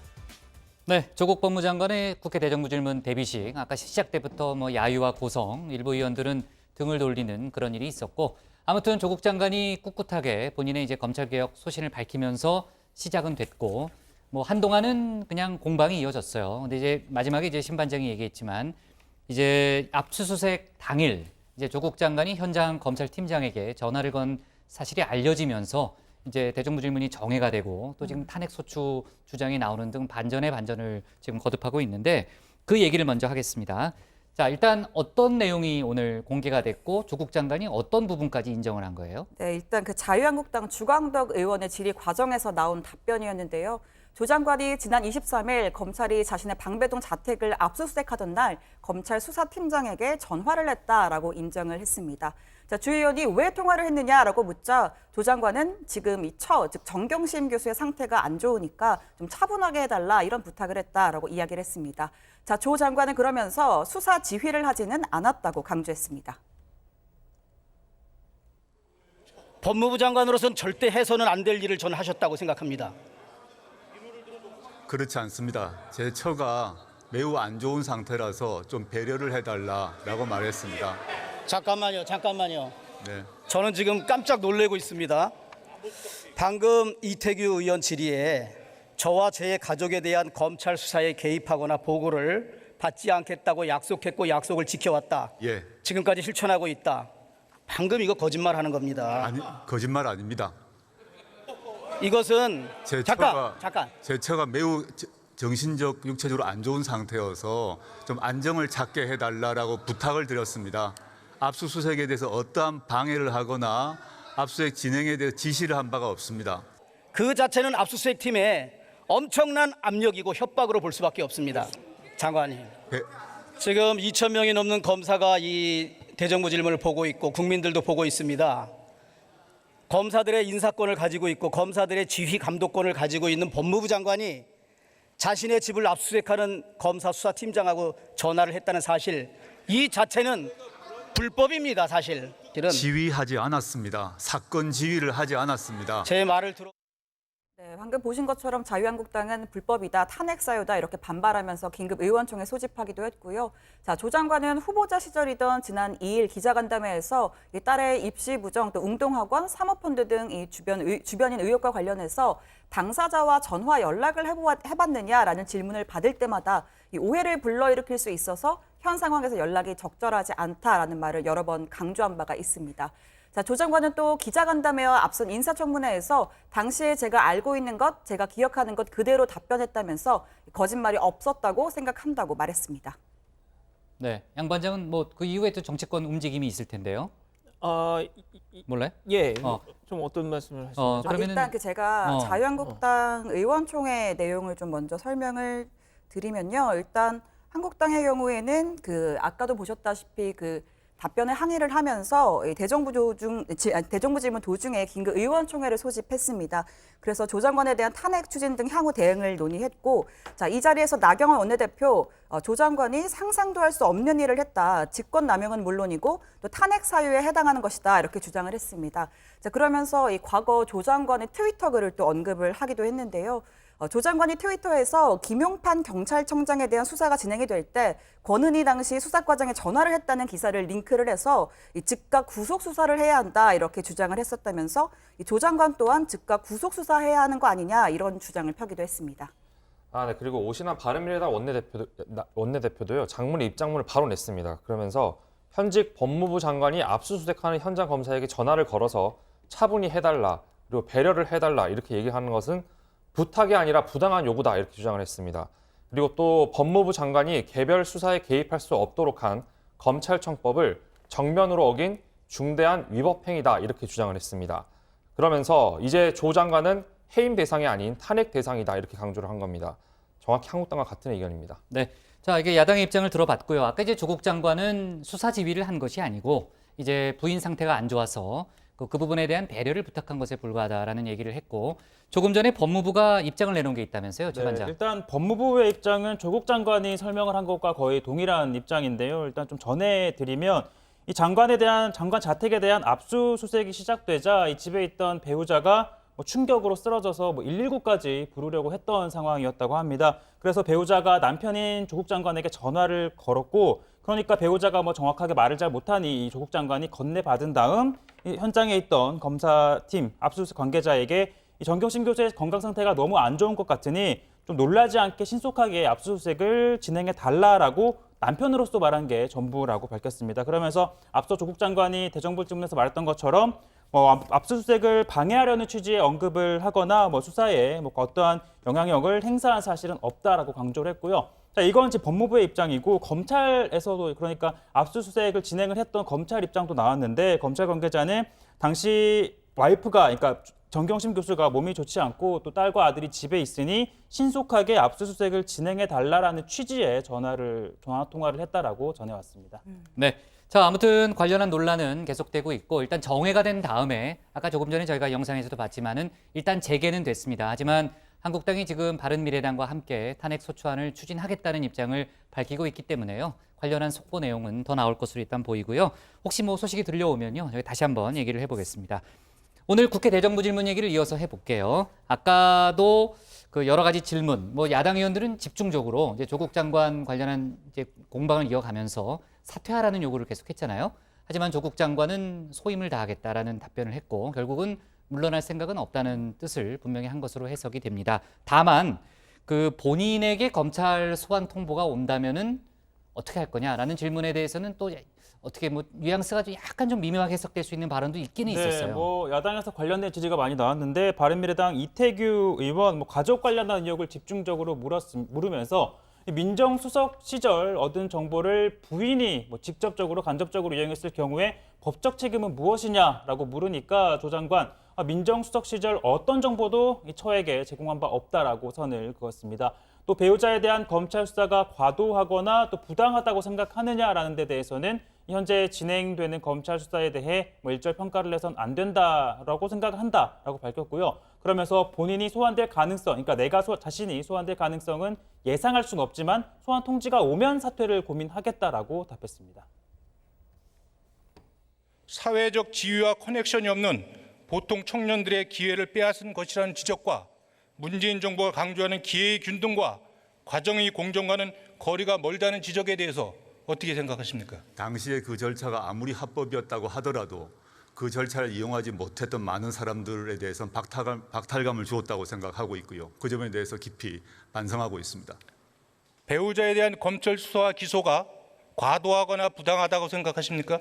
네, 조국 법무장관의 국회 대정부 질문 대비식. 아까 시작 때부터 야유와 고성, 일부 의원들은 등을 돌리는 그런 일이 있었고, 아무튼 조국 장관이 꿋꿋하게 본인의 이제 검찰개혁 소신을 밝히면서 시작은 됐고, 한동안은 그냥 공방이 이어졌어요. 근데 이제 마지막에 이제 신반장이 얘기했지만, 이제 압수수색 당일 이제 조국 장관이 현장 검찰팀장에게 전화를 건 사실이 알려지면서 이제 대정부 질문이 정회가 되고 또 지금 탄핵 소추 주장이 나오는 등 반전의 반전을 지금 거듭하고 있는데 그 얘기를 먼저 하겠습니다. 자, 일단 어떤 내용이 오늘 공개가 됐고 조국 장관이 어떤 부분까지 인정을 한 거예요? 네, 일단 그 자유한국당 주광덕 의원의 질의 과정에서 나온 답변이었는데요. 조 장관이 지난 23일 검찰이 자신의 방배동 자택을 압수수색하던 날 검찰 수사팀장에게 전화를 했다라고 인정을 했습니다. 자, 주 의원이 왜 통화를 했느냐라고 묻자 조 장관은 지금 즉 정경심 교수의 상태가 안 좋으니까 좀 차분하게 해달라 이런 부탁을 했다라고 이야기를 했습니다. 자, 조 장관은 그러면서 수사 지휘를 하지는 않았다고 강조했습니다. 법무부 장관으로서는 절대 해서는 안 될 일을 저는 하셨다고 생각합니다. 그렇지 않습니다. 제 처가 매우 안 좋은 상태라서 좀 배려를 해달라라고 말했습니다. 잠깐만요. 네. 저는 지금 깜짝 놀래고 있습니다. 방금 이태규 의원 질의에 저와 제 가족에 대한 검찰 수사에 개입하거나 보고를 받지 않겠다고 약속했고 약속을 지켜왔다. 예. 지금까지 실천하고 있다. 방금 이거 거짓말하는 겁니다. 아니, 거짓말 아닙니다. 이것은 잠깐. 제 처가 매우 정신적, 육체적으로 안 좋은 상태여서 좀 안정을 찾게 해달라고 부탁을 드렸습니다. 압수수색에 대해서 어떠한 방해를 하거나 압수수색 진행에 대해서 지시를 한 바가 없습니다. 그 자체는 압수수색 팀에 엄청난 압력이고 협박으로 볼 수밖에 없습니다. 장관님. 지금 2,000명이 넘는 검사가 이 대정부 질문을 보고 있고 국민들도 보고 있습니다. 검사들의 인사권을 가지고 있고 검사들의 지휘 감독권을 가지고 있는 법무부 장관이 자신의 집을 압수수색하는 검사 수사팀장하고 전화를 했다는 사실, 이 자체는 불법입니다. 사실은. 지휘하지 않았습니다. 사건 지휘를 하지 않았습니다. 제 말을 들어. 네, 방금 보신 것처럼 자유한국당은 불법이다, 탄핵 사유다 이렇게 반발하면서 긴급 의원총회 소집하기도 했고요. 자, 조 장관은 후보자 시절이던 지난 2일 기자간담회에서 이 딸의 입시 부정, 또 웅동학원, 사모펀드 등 이 주변인 의혹과 관련해서 당사자와 전화 연락을 해봤느냐라는 질문을 받을 때마다 이 오해를 불러일으킬 수 있어서 현 상황에서 연락이 적절하지 않다라는 말을 여러 번 강조한 바가 있습니다. 자, 조 장관은 또 기자간담회와 앞선 인사청문회에서 당시에 제가 알고 있는 것, 제가 기억하는 것 그대로 답변했다면서 거짓말이 없었다고 생각한다고 말했습니다. 네, 양 반장은 그 이후에 또 정치권 움직임이 있을 텐데요. 몰라요? 예, 좀 어떤 말씀을 하시는 거죠? 일단 제가 자유한국당 의원총회 내용을 좀 먼저 설명을 드리면요. 일단 한국당의 경우에는 아까도 보셨다시피 답변에 항의를 하면서 대정부 질문 도중에 긴급 의원총회를 소집했습니다. 그래서 조 장관에 대한 탄핵 추진 등 향후 대응을 논의했고, 자, 이 자리에서 나경원 원내대표 조 장관이 상상도 할 수 없는 일을 했다. 직권남용은 물론이고 또 탄핵 사유에 해당하는 것이다. 이렇게 주장을 했습니다. 자, 그러면서 이 과거 조 장관의 트위터 글을 또 언급을 하기도 했는데요. 조 장관이 트위터에서 김용판 경찰청장에 대한 수사가 진행이 될 때 권은희 당시 수사과장에 전화를 했다는 기사를 링크를 해서 즉각 구속 수사를 해야 한다 이렇게 주장을 했었다면서 조 장관 또한 즉각 구속 수사해야 하는 거 아니냐 이런 주장을 펴기도 했습니다. 네. 그리고 오신환 바른미래당 원내대표도요. 장문의 입장문을 바로 냈습니다. 그러면서 현직 법무부 장관이 압수수색하는 현장 검사에게 전화를 걸어서 차분히 해달라, 그리고 배려를 해달라 이렇게 얘기하는 것은 부탁이 아니라 부당한 요구다 이렇게 주장을 했습니다. 그리고 또 법무부 장관이 개별 수사에 개입할 수 없도록 한 검찰청법을 정면으로 어긴 중대한 위법 행위다 이렇게 주장을 했습니다. 그러면서 이제 조 장관은 해임 대상이 아닌 탄핵 대상이다 이렇게 강조를 한 겁니다. 정확히 한국당과 같은 의견입니다. 네, 자 이게 야당의 입장을 들어봤고요. 아까 이제 조국 장관은 수사 지휘를 한 것이 아니고 이제 부인 상태가 안 좋아서 그 부분에 대한 배려를 부탁한 것에 불과하다라는 얘기를 했고, 조금 전에 법무부가 입장을 내놓은 게 있다면서요, 최 반장. 일단 법무부의 입장은 조국 장관이 설명을 한 것과 거의 동일한 입장인데요. 일단 좀 전해드리면 이 장관에 대한 장관 자택에 대한 압수수색이 시작되자 이 집에 있던 배우자가 충격으로 쓰러져서 119까지 부르려고 했던 상황이었다고 합니다. 그래서 배우자가 남편인 조국 장관에게 전화를 걸었고, 그러니까 배우자가 정확하게 말을 잘 못하니 이 조국 장관이 건네받은 다음 이 현장에 있던 검사팀 압수수색 관계자에게 이 정경심 교수의 건강 상태가 너무 안 좋은 것 같으니 좀 놀라지 않게 신속하게 압수수색을 진행해 달라라고 남편으로서 말한 게 전부라고 밝혔습니다. 그러면서 앞서 조국 장관이 대정부 질문에서 말했던 것처럼 압수수색을 방해하려는 취지의 언급을 하거나 수사에 어떠한 영향력을 행사한 사실은 없다라고 강조를 했고요. 자, 이건 지금 법무부의 입장이고, 검찰에서도 그러니까 압수수색을 진행을 했던 검찰 입장도 나왔는데, 검찰 관계자는 당시 와이프가 그러니까 정경심 교수가 몸이 좋지 않고 또 딸과 아들이 집에 있으니 신속하게 압수수색을 진행해 달라라는 취지의 전화 통화를 했다라고 전해왔습니다. 네. 자, 아무튼 관련한 논란은 계속되고 있고, 일단 정회가 된 다음에 아까 조금 전에 저희가 영상에서도 봤지만은 일단 재개는 됐습니다. 하지만 한국당이 지금 바른미래당과 함께 탄핵 소추안을 추진하겠다는 입장을 밝히고 있기 때문에요. 관련한 속보 내용은 더 나올 것으로 일단 보이고요. 혹시 소식이 들려오면요, 저희 다시 한번 얘기를 해보겠습니다. 오늘 국회 대정부 질문 얘기를 이어서 해볼게요. 아까도 그 여러 가지 질문, 야당 의원들은 집중적으로 이제 조국 장관 관련한 이제 공방을 이어가면서 사퇴하라는 요구를 계속했잖아요. 하지만 조국 장관은 소임을 다하겠다라는 답변을 했고, 결국은 물러날 생각은 없다는 뜻을 분명히 한 것으로 해석이 됩니다. 다만 그 본인에게 검찰 소환 통보가 온다면은 어떻게 할 거냐라는 질문에 대해서는 또 어떻게 뉘앙스가 약간 좀 미묘하게 해석될 수 있는 발언도 있기는 있었어요. 야당에서 관련된 지지가 많이 나왔는데, 바른미래당 이태규 의원 가족 관련한 의혹을 집중적으로 물으면서 민정수석 시절 얻은 정보를 부인이 직접적으로 간접적으로 이용했을 경우에 법적 책임은 무엇이냐라고 물으니까 조 장관 민정수석 시절 어떤 정보도 처에게 제공한 바 없다라고 선을 그었습니다. 또 배우자에 대한 검찰 수사가 과도하거나 또 부당하다고 생각하느냐라는 데 대해서는 현재 진행되는 검찰 수사에 대해 일절 평가를 해선 안 된다라고 생각한다라고 밝혔고요. 그러면서 본인이 소환될 가능성, 그러니까 내가 자신이 소환될 가능성은 예상할 수는 없지만 소환 통지가 오면 사퇴를 고민하겠다라고 답했습니다. 사회적 지위와 커넥션이 없는 보통 청년들의 기회를 빼앗은 것이라는 지적과 문재인 정부가 강조하는 기회의 균등과 과정의 공정과는 거리가 멀다는 지적에 대해서 어떻게 생각하십니까? 당시에 그 절차가 아무리 합법이었다고 하더라도 그 절차를 이용하지 못했던 많은 사람들에 대해서는 박탈감을 주었다고 생각하고 있고요. 그 점에 대해서 깊이 반성하고 있습니다. 배우자에 대한 검찰 수사와 기소가 과도하거나 부당하다고 생각하십니까?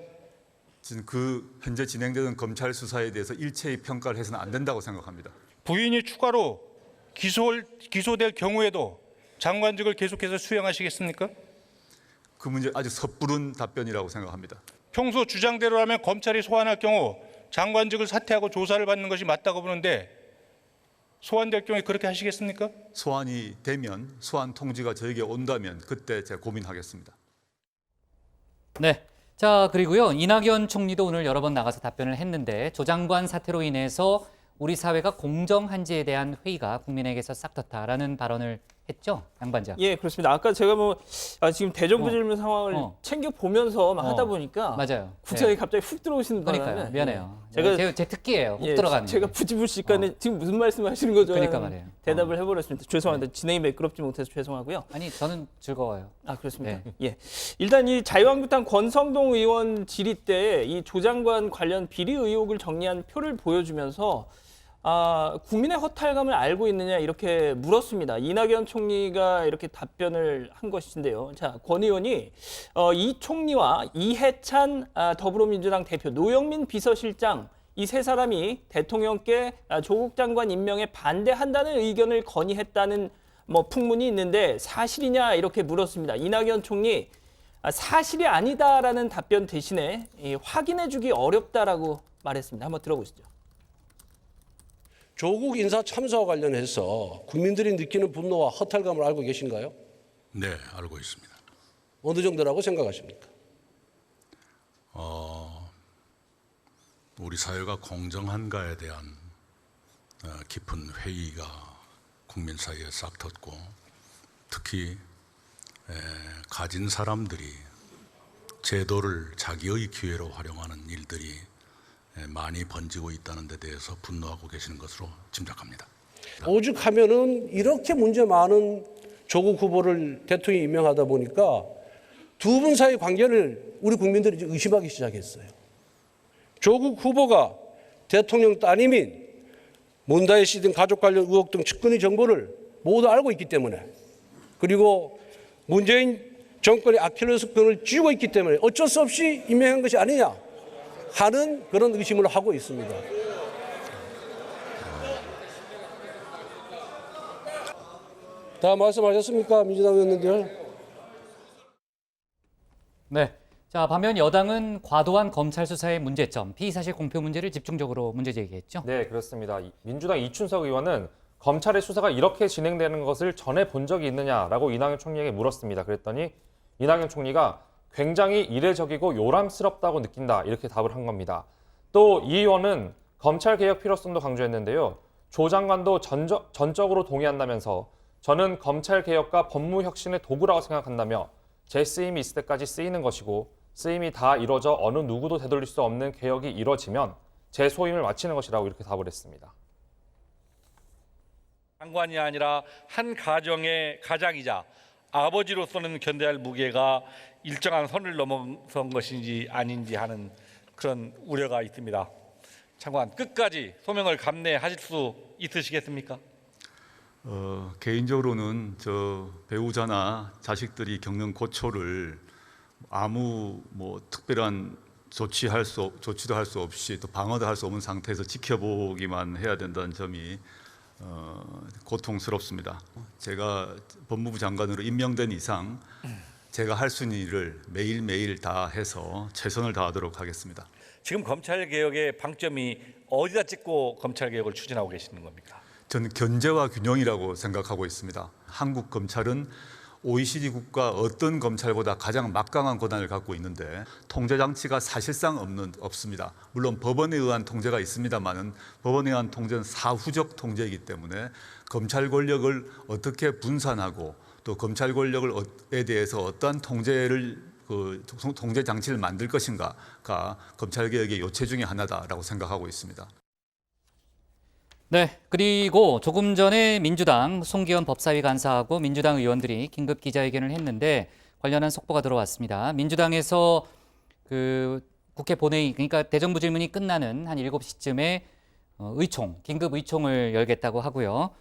지금 그 현재 진행되는 검찰 수사에 대해서 일체의 평가를 해서는 안 된다고 생각합니다. 부인이 추가로 기소될 경우에도 장관직을 계속해서 수행하시겠습니까? 그 문제 아주 섣부른 답변이라고 생각합니다. 평소 주장대로라면 검찰이 소환할 경우 장관직을 사퇴하고 조사를 받는 것이 맞다고 보는데 소환될 경우에 그렇게 하시겠습니까? 소환이 되면, 소환 통지가 저에게 온다면 그때 제가 고민하겠습니다. 네. 자, 그리고요. 이낙연 총리도 오늘 여러 번 나가서 답변을 했는데 조 장관 사태로 인해서 우리 사회가 공정한지에 대한 회의가 국민에게서 싹텄다라는 발언을 했죠, 양반장. 예, 그렇습니다. 아까 제가 지금 대정부 질문 상황을 챙겨 보면서 막 하다 보니까 맞아요. 국장이 네. 갑자기 훅 들어오시는 바람에 그러니까요. 미안해요. 제가 제 특기예요. 훅 예, 들어가는. 제가 부지불식간에 지금 무슨 말씀하시는 거죠? 그러니까 말이에요. 대답을 해버렸습니다. 죄송합니다. 진행이 매끄럽지 못해서 죄송하고요. 아니, 저는 즐거워요. 아, 그렇습니다. 네. 예. 일단 이 자유한국당 권성동 의원 질의 때 이 조 장관 관련 비리 의혹을 정리한 표를 보여주면서 국민의 허탈감을 알고 있느냐 이렇게 물었습니다. 이낙연 총리가 이렇게 답변을 한 것인데요. 자, 권 의원이 이 총리와 이해찬 더불어민주당 대표, 노영민 비서실장 이 세 사람이 대통령께 조국 장관 임명에 반대한다는 의견을 건의했다는 풍문이 있는데 사실이냐 이렇게 물었습니다. 이낙연 총리 사실이 아니다라는 답변 대신에 확인해주기 어렵다라고 말했습니다. 한번 들어보시죠. 조국 인사 참사와 관련해서 국민들이 느끼는 분노와 허탈감을 알고 계신가요? 네, 알고 있습니다. 어느 정도라고 생각하십니까? 우리 사회가 공정한가에 대한 깊은 회의가 국민 사이에 싹 텄고 특히 가진 사람들이 제도를 자기의 기회로 활용하는 일들이 많이 번지고 있다는 데 대해서 분노하고 계시는 것으로 짐작합니다. 오죽하면은 이렇게 문제 많은 조국 후보를 대통령이 임명하다 보니까 두 분 사이 관계를 우리 국민들이 이제 의심하기 시작했어요. 조국 후보가 대통령 따님인 문다혜 씨 등 가족 관련 의혹 등 측근의 정보를 모두 알고 있기 때문에 그리고 문재인 정권의 아킬레스건을 쥐고 있기 때문에 어쩔 수 없이 임명한 것이 아니냐 하는 그런 의심을 하고 있습니다. 다 말씀하셨습니까, 민주당 의원님들? 네. 자, 반면 여당은 과도한 검찰 수사의 문제점, 피의사실 공표 문제를 집중적으로 문제 제기했죠. 네, 그렇습니다. 민주당 이춘석 의원은 검찰의 수사가 이렇게 진행되는 것을 전에 본 적이 있느냐라고 이낙연 총리에게 물었습니다. 그랬더니 이낙연 총리가 굉장히 이례적이고 요람스럽다고 느낀다 이렇게 답을 한 겁니다. 또 이 의원은 검찰개혁 필요성도 강조했는데요. 조 장관도 전적으로 동의한다면서 저는 검찰개혁과 법무혁신의 도구라고 생각한다며 제 쓰임이 있을 때까지 쓰이는 것이고 쓰임이 다 이루어져 어느 누구도 되돌릴 수 없는 개혁이 이루어지면 제 소임을 마치는 것이라고 이렇게 답을 했습니다. 장관이 아니라 한 가정의 가장이자 아버지로서는 견뎌야 할 무게가 일정한 선을 넘어선 것인지 아닌지 하는 그런 우려가 있습니다. 장관, 끝까지 소명을 감내하실 수 있으시겠습니까? 개인적으로는 배우자나 자식들이 겪는 고초를 아무 특별한 조치도 할 수 없이 또 방어도 할 수 없는 상태에서 지켜보기만 해야 된다는 점이 고통스럽습니다. 제가 법무부 장관으로 임명된 이상 제가 할 수 있는 일을 매일매일 다 해서 최선을 다하도록 하겠습니다. 지금 검찰개혁의 방점이 어디다 찍고 검찰개혁을 추진하고 계시는 겁니까? 저는 견제와 균형이라고 생각하고 있습니다. 한국 검찰은 OECD 국가 어떤 검찰보다 가장 막강한 권한을 갖고 있는데 통제 장치가 사실상 없습니다. 물론 법원에 의한 통제가 있습니다만은 법원에 의한 통제는 사후적 통제이기 때문에 검찰 권력을 어떻게 분산하고 또 검찰 권력에 대해서 어떠한 통제 장치를 만들 것인가가 검찰 개혁의 요체 중에 하나다라고 생각하고 있습니다. 네, 그리고 조금 전에 민주당 송기현 법사위 간사하고 민주당 의원들이 긴급 기자회견을 했는데 관련한 속보가 들어왔습니다. 민주당에서 국회 본회의, 그러니까 대정부 질문이 끝나는 한 7시쯤에 긴급 의총을 열겠다고 하고요.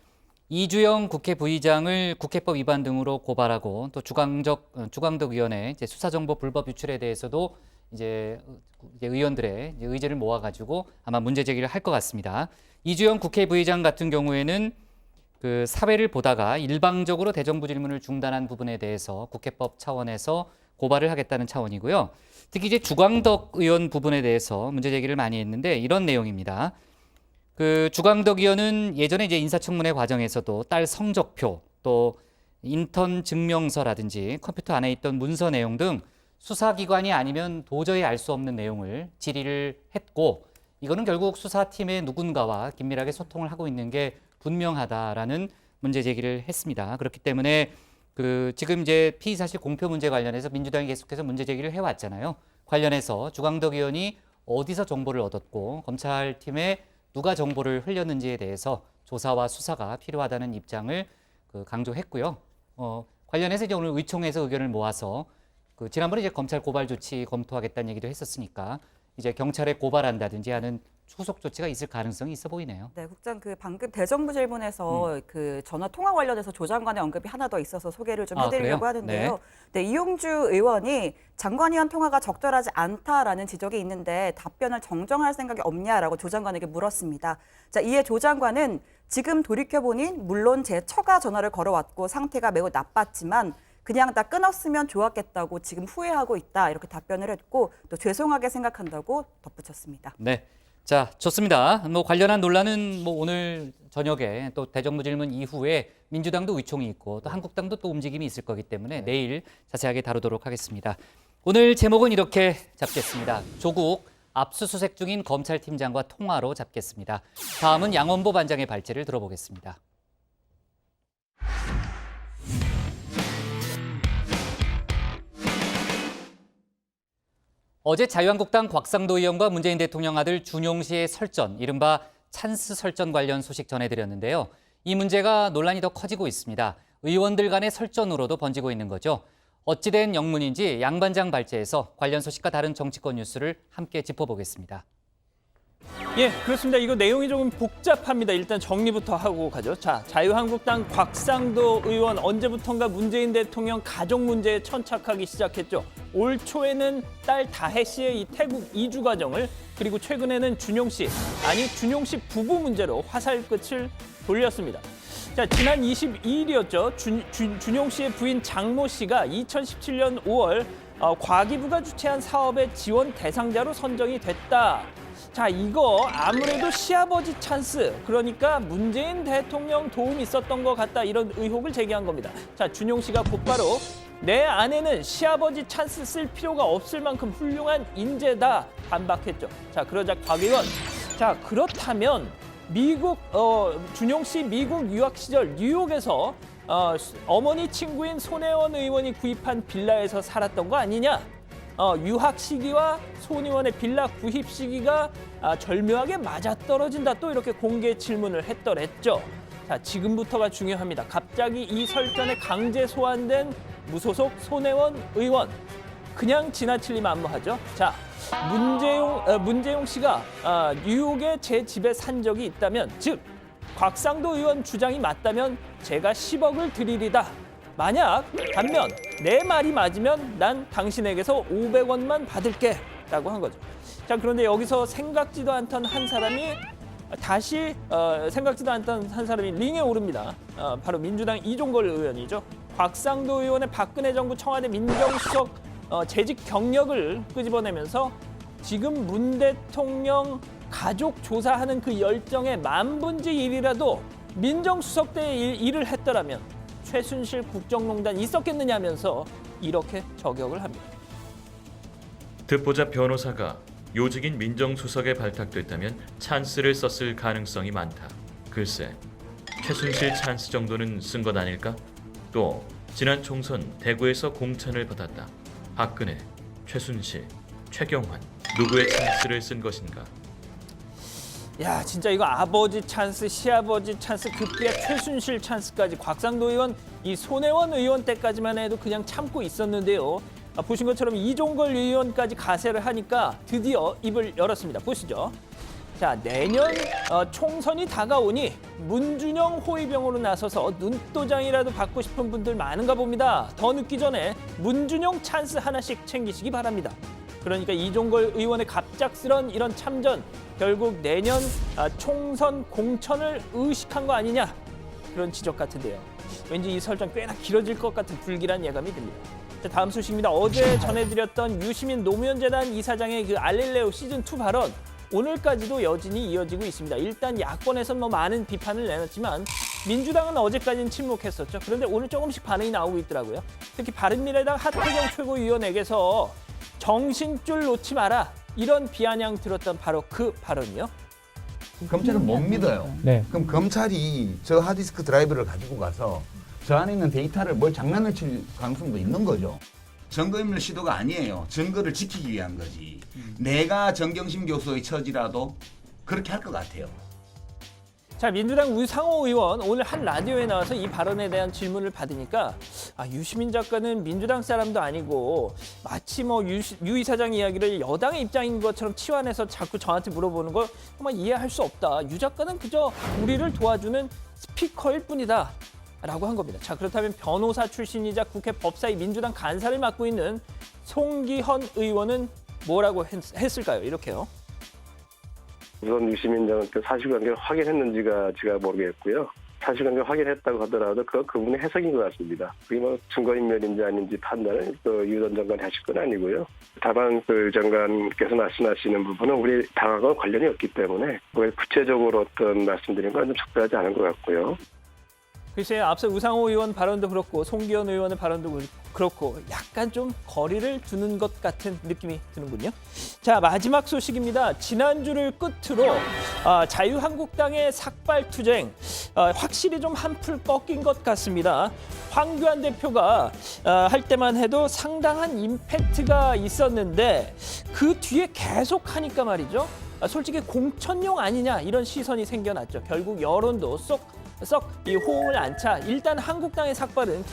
이주영 국회 부의장을 국회법 위반 등으로 고발하고 또 주광덕 의원의 수사정보 불법 유출에 대해서도 이제 의원들의 의제를 모아가지고 아마 문제 제기를 할 것 같습니다. 이주영 국회 부의장 같은 경우에는 사회를 보다가 일방적으로 대정부 질문을 중단한 부분에 대해서 국회법 차원에서 고발을 하겠다는 차원이고요. 특히 이제 주광덕 의원 부분에 대해서 문제 제기를 많이 했는데 이런 내용입니다. 주광덕 의원은 예전에 이제 인사청문회 과정에서도 딸 성적표 또 인턴 증명서라든지 컴퓨터 안에 있던 문서 내용 등 수사기관이 아니면 도저히 알 수 없는 내용을 질의를 했고 이거는 결국 수사팀의 누군가와 긴밀하게 소통을 하고 있는 게 분명하다라는 문제 제기를 했습니다. 그렇기 때문에 지금 이제 피의 사실 공표 문제 관련해서 민주당이 계속해서 문제 제기를 해왔잖아요. 관련해서 주광덕 의원이 어디서 정보를 얻었고 검찰팀에 누가 정보를 흘렸는지에 대해서 조사와 수사가 필요하다는 입장을 강조했고요. 관련해서 이제 오늘 의총에서 의견을 모아서 지난번에 이제 검찰 고발 조치 검토하겠다는 얘기도 했었으니까 이제 경찰에 고발한다든지 하는 후속 조치가 있을 가능성이 있어 보이네요. 네, 국장 방금 대정부 질문에서 전화 통화 관련해서 조 장관의 언급이 하나 더 있어서 소개를 좀 해드리려고 하는데요. 네, 이용주 의원이 장관위원 통화가 적절하지 않다라는 지적이 있는데 답변을 정정할 생각이 없냐라고 조 장관에게 물었습니다. 자, 이에 조 장관은 지금 돌이켜보니 물론 제 처가 전화를 걸어왔고 상태가 매우 나빴지만 그냥 다 끊었으면 좋았겠다고 지금 후회하고 있다 이렇게 답변을 했고 또 죄송하게 생각한다고 덧붙였습니다. 네, 자 좋습니다. 관련한 논란은 오늘 저녁에 또 대정부 질문 이후에 민주당도 의총이 있고 또 한국당도 또 움직임이 있을 거기 때문에 내일 자세하게 다루도록 하겠습니다. 오늘 제목은 이렇게 잡겠습니다. 조국 압수수색 중인 검찰팀장과 통화로 잡겠습니다. 다음은 양원보 반장의 발제를 들어보겠습니다. 어제 자유한국당 곽상도 의원과 문재인 대통령 아들 준용 씨의 설전, 이른바 찬스 설전 관련 소식 전해드렸는데요. 이 문제가 논란이 더 커지고 있습니다. 의원들 간의 설전으로도 번지고 있는 거죠. 어찌된 영문인지 양 반장 발제에서 관련 소식과 다른 정치권 뉴스를 함께 짚어보겠습니다. 예, 그렇습니다. 이거 내용이 조금 복잡합니다. 일단 정리부터 하고 가죠. 자, 자유한국당 곽상도 의원 언제부턴가 문재인 대통령 가족 문제에 천착하기 시작했죠. 올 초에는 딸 다혜 씨의 이 태국 이주 과정을, 그리고 최근에는 준용 씨 부부 문제로 화살끝을 돌렸습니다. 자, 지난 22일이었죠. 준용 씨의 부인 장모 씨가 2017년 5월 과기부가 주최한 사업의 지원 대상자로 선정이 됐다. 자, 이거 아무래도 시아버지 찬스, 그러니까 문재인 대통령 도움이 있었던 것 같다, 이런 의혹을 제기한 겁니다. 자, 준용 씨가 곧바로 내 아내는 시아버지 찬스 쓸 필요가 없을 만큼 훌륭한 인재다 반박했죠. 자, 그러자 곽 의원, 자, 그렇다면 준용 씨 미국 유학 시절 뉴욕에서 어머니 친구인 손혜원 의원이 구입한 빌라에서 살았던 거 아니냐? 유학 시기와 손 의원의 빌라 구입 시기가 절묘하게 맞아떨어진다, 또 이렇게 공개 질문을 했더랬죠. 자, 지금부터가 중요합니다. 갑자기 이 설전에 강제 소환된 무소속 손혜원 의원, 그냥 지나치리면 안무하죠. 자, 문재용 씨가 뉴욕에 제 집에 산 적이 있다면, 즉 곽상도 의원 주장이 맞다면 제가 10억을 드리리다. 반면 내 말이 맞으면 난 당신에게서 500원만 받을게 라고 한 거죠. 자, 그런데 여기서 생각지도 않던 한 사람이 링에 오릅니다. 바로 민주당 이종걸 의원이죠. 곽상도 의원의 박근혜 정부 청와대 민정수석 재직 경력을 끄집어내면서 지금 문 대통령 가족 조사하는 그 열정의 10,000분의 1이라도 민정수석 때 일을 했더라면 최순실 국정농단 있었겠느냐면서 이렇게 저격을 합니다. 듣보잡 변호사가 요직인 민정수석에 발탁됐다면 찬스를 썼을 가능성이 많다. 글쎄, 최순실 찬스 정도는 쓴 것 아닐까? 또 지난 총선 대구에서 공천을 받았다. 박근혜, 최순실, 최경환, 누구의 찬스를 쓴 것인가? 야, 진짜 이거 아버지 찬스, 시아버지 찬스, 급기야 최순실 찬스까지. 곽상도 의원, 이 손혜원 의원 때까지만 해도 그냥 참고 있었는데요. 보신 것처럼 이종걸 의원까지 가세를 하니까 드디어 입을 열었습니다. 보시죠. 자, 내년 총선이 다가오니 문준영 호위병으로 나서서 눈도장이라도 받고 싶은 분들 많은가 봅니다. 더 늦기 전에 문준영 찬스 하나씩 챙기시기 바랍니다. 그러니까 이종걸 의원의 갑작스런 이런 참전, 결국 내년 총선 공천을 의식한 거 아니냐, 그런 지적 같은데요. 왠지 이 설전 꽤나 길어질 것 같은 불길한 예감이 듭니다. 자, 다음 소식입니다. 어제 전해드렸던 유시민 노무현재단 이사장의 그 알릴레오 시즌2 발언, 오늘까지도 여진이 이어지고 있습니다. 일단 야권에서는 많은 비판을 내놨지만 민주당은 어제까지는 침묵했었죠. 그런데 오늘 조금씩 반응이 나오고 있더라고요. 특히 바른미래당 하태경 최고위원에게서 정신줄 놓지 마라 이런 비아냥 들었던 바로 그 발언이요. 검찰은 못 믿어요. 네. 그럼 검찰이 저 하드디스크 드라이브를 가지고 가서 저 안에 있는 데이터를 뭘 장난을 칠 가능성도 있는 거죠. 증거인멸 시도가 아니에요. 증거를 지키기 위한 거지. 내가 정경심 교수의 처지라도 그렇게 할 것 같아요. 자, 민주당 우상호 의원 오늘 한 라디오에 나와서 이 발언에 대한 질문을 받으니까 유시민 작가는 민주당 사람도 아니고 마치 뭐 유 이사장 이야기를 여당의 입장인 것처럼 치환해서 자꾸 저한테 물어보는 걸 정말 이해할 수 없다. 유 작가는 그저 우리를 도와주는 스피커일 뿐이다. 라고 한 겁니다. 자, 그렇다면 변호사 출신이자 국회 법사위 민주당 간사를 맡고 있는 송기헌 의원은 뭐라고 했을까요? 이렇게요. 우선 유시민 장한테 사실관계를 확인했는지가 제가 모르겠고요. 사실관계를 확인했다고 하더라도 그분의 해석인 것 같습니다. 그게 뭐 증거인멸인지 아닌지 판단을 유 전 장관이 하실 건 아니고요. 다만 그 장관께서 말씀하시는 부분은 우리 당하고 관련이 없기 때문에 구체적으로 어떤 말씀드린 건 좀 적절하지 않은 것 같고요. 글쎄요, 앞서 우상호 의원 발언도 그렇고 송기현 의원의 발언도 그렇고 약간 좀 거리를 두는 것 같은 느낌이 드는군요. 자, 마지막 소식입니다. 지난주를 끝으로 자유한국당의 삭발투쟁 확실히 좀 한풀 꺾인 것 같습니다. 황교안 대표가 할 때만 해도 상당한 임팩트가 있었는데 그 뒤에 계속 하니까 말이죠. 솔직히 공천용 아니냐 이런 시선이 생겨났죠. 결국 여론도 썩 이 호응을 안 차 일단 한국당의 삭발은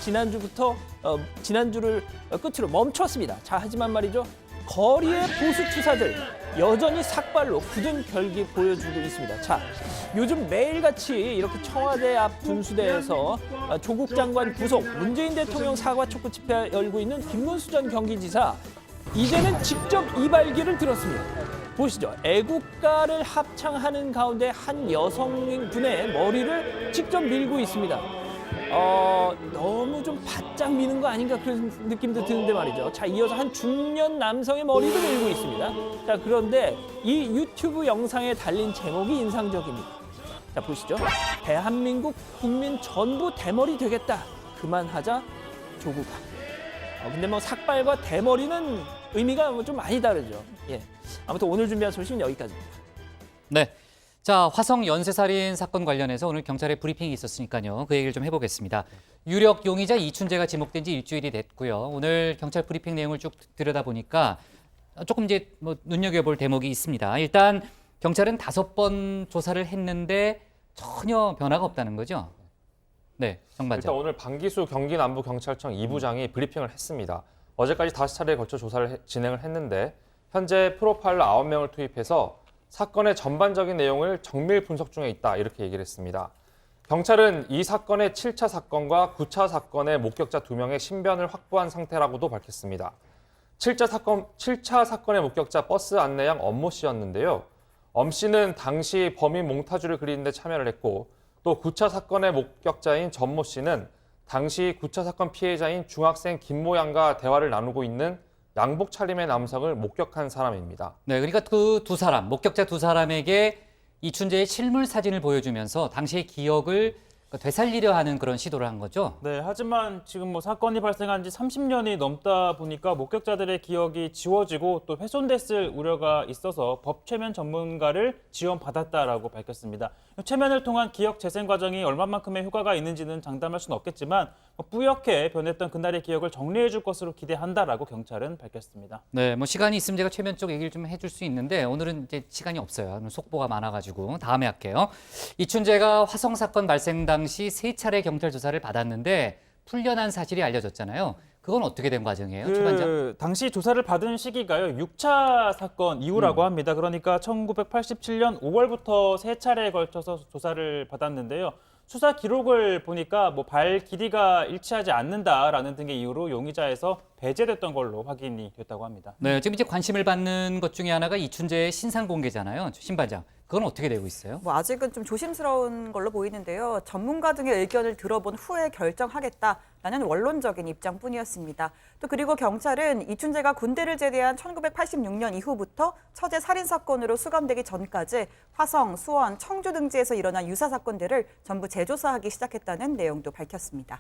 지난주를 끝으로 멈췄습니다. 자, 하지만 말이죠. 거리의 보수 투사들 여전히 삭발로 굳은 결기 보여주고 있습니다. 자, 요즘 매일같이 이렇게 청와대 앞 분수대에서 조국 장관 구속, 문재인 대통령 사과 촉구 집회 열고 있는 김문수 전 경기지사 이제는 직접 이발기를 들었습니다. 보시죠. 애국가를 합창하는 가운데 한 여성분의 머리를 직접 밀고 있습니다. 너무 좀 바짝 미는 거 아닌가 그런 느낌도 드는데 말이죠. 자, 이어서 한 중년 남성의 머리도 밀고 있습니다. 자, 그런데 이 유튜브 영상에 달린 제목이 인상적입니다. 자, 보시죠. 대한민국 국민 전부 대머리 되겠다. 그만하자 조국아. 근데 뭐 삭발과 대머리는 의미가 좀 많이 다르죠. 예. 아무튼 오늘 준비한 소식은 여기까지입니다. 네. 자, 화성 연쇄살인 사건 관련해서 오늘 경찰의 브리핑이 있었으니까요. 그 얘기를 좀 해보겠습니다. 유력 용의자 이춘재가 지목된 지 일주일이 됐고요. 오늘 경찰 브리핑 내용을 쭉 들여다보니까 조금 이제 뭐 눈여겨볼 대목이 있습니다. 일단 경찰은 5번 조사를 했는데 전혀 변화가 없다는 거죠. 네, 정반장. 일단 오늘 방기수 경기남부경찰청 2부장이 브리핑을 했습니다. 어제까지 5차례에 걸쳐 조사를 진행을 했는데 현재 프로파일러 9명을 투입해서 사건의 전반적인 내용을 정밀 분석 중에 있다 이렇게 얘기를 했습니다. 경찰은 이 사건의 7차 사건과 9차 사건의 목격자 2명의 신변을 확보한 상태라고도 밝혔습니다. 7차 사건의 목격자 버스 안내양 엄모 씨였는데요. 엄 씨는 당시 범인 몽타주를 그리는 데 참여를 했고 또 9차 사건의 목격자인 전모 씨는 당시 9차 사건 피해자인 중학생 김모 양과 대화를 나누고 있는 양복 차림의 남성을 목격한 사람입니다. 네, 그러니까 그 두 사람, 목격자 두 사람에게 이춘재의 실물 사진을 보여주면서 당시의 기억을 되살리려 하는 그런 시도를 한 거죠. 네, 하지만 지금 뭐 사건이 발생한 지 30년이 넘다 보니까 목격자들의 기억이 지워지고 또 훼손됐을 우려가 있어서 법 최면 전문가를 지원받았다라고 밝혔습니다. 최면을 통한 기억 재생 과정이 얼마만큼의 효과가 있는지는 장담할 수는 없겠지만 뿌옇게 변했던 그날의 기억을 정리해 줄 것으로 기대한다라고 경찰은 밝혔습니다. 네, 뭐 시간이 있으면 제가 최면 쪽 얘기를 좀 해줄 수 있는데 오늘은 이제 시간이 없어요. 속보가 많아가지고 다음에 할게요. 이춘재가 화성 사건 발생 당시 3차례 경찰 조사를 받았는데 풀려난 사실이 알려졌잖아요. 그건 어떻게 된 과정이에요, 최반장? 당시 조사를 받은 시기가요. 6차 사건 이후라고 합니다. 그러니까 1987년 5월부터 3차례에 걸쳐서 조사를 받았는데요. 수사 기록을 보니까 뭐 발 길이가 일치하지 않는다라는 등의 이유로 용의자에서 배제됐던 걸로 확인이 됐다고 합니다. 네, 지금 이제 관심을 받는 것 중에 하나가 이춘재의 신상 공개잖아요. 신 반장. 그건 어떻게 되고 있어요? 뭐 아직은 좀 조심스러운 걸로 보이는데요. 전문가 등의 의견을 들어본 후에 결정하겠다라는 원론적인 입장뿐이었습니다. 또 그리고 경찰은 이춘재가 군대를 제대한 1986년 이후부터 처제 살인 사건으로 수감되기 전까지 화성, 수원, 청주 등지에서 일어난 유사 사건들을 전부 재조사하기 시작했다는 내용도 밝혔습니다.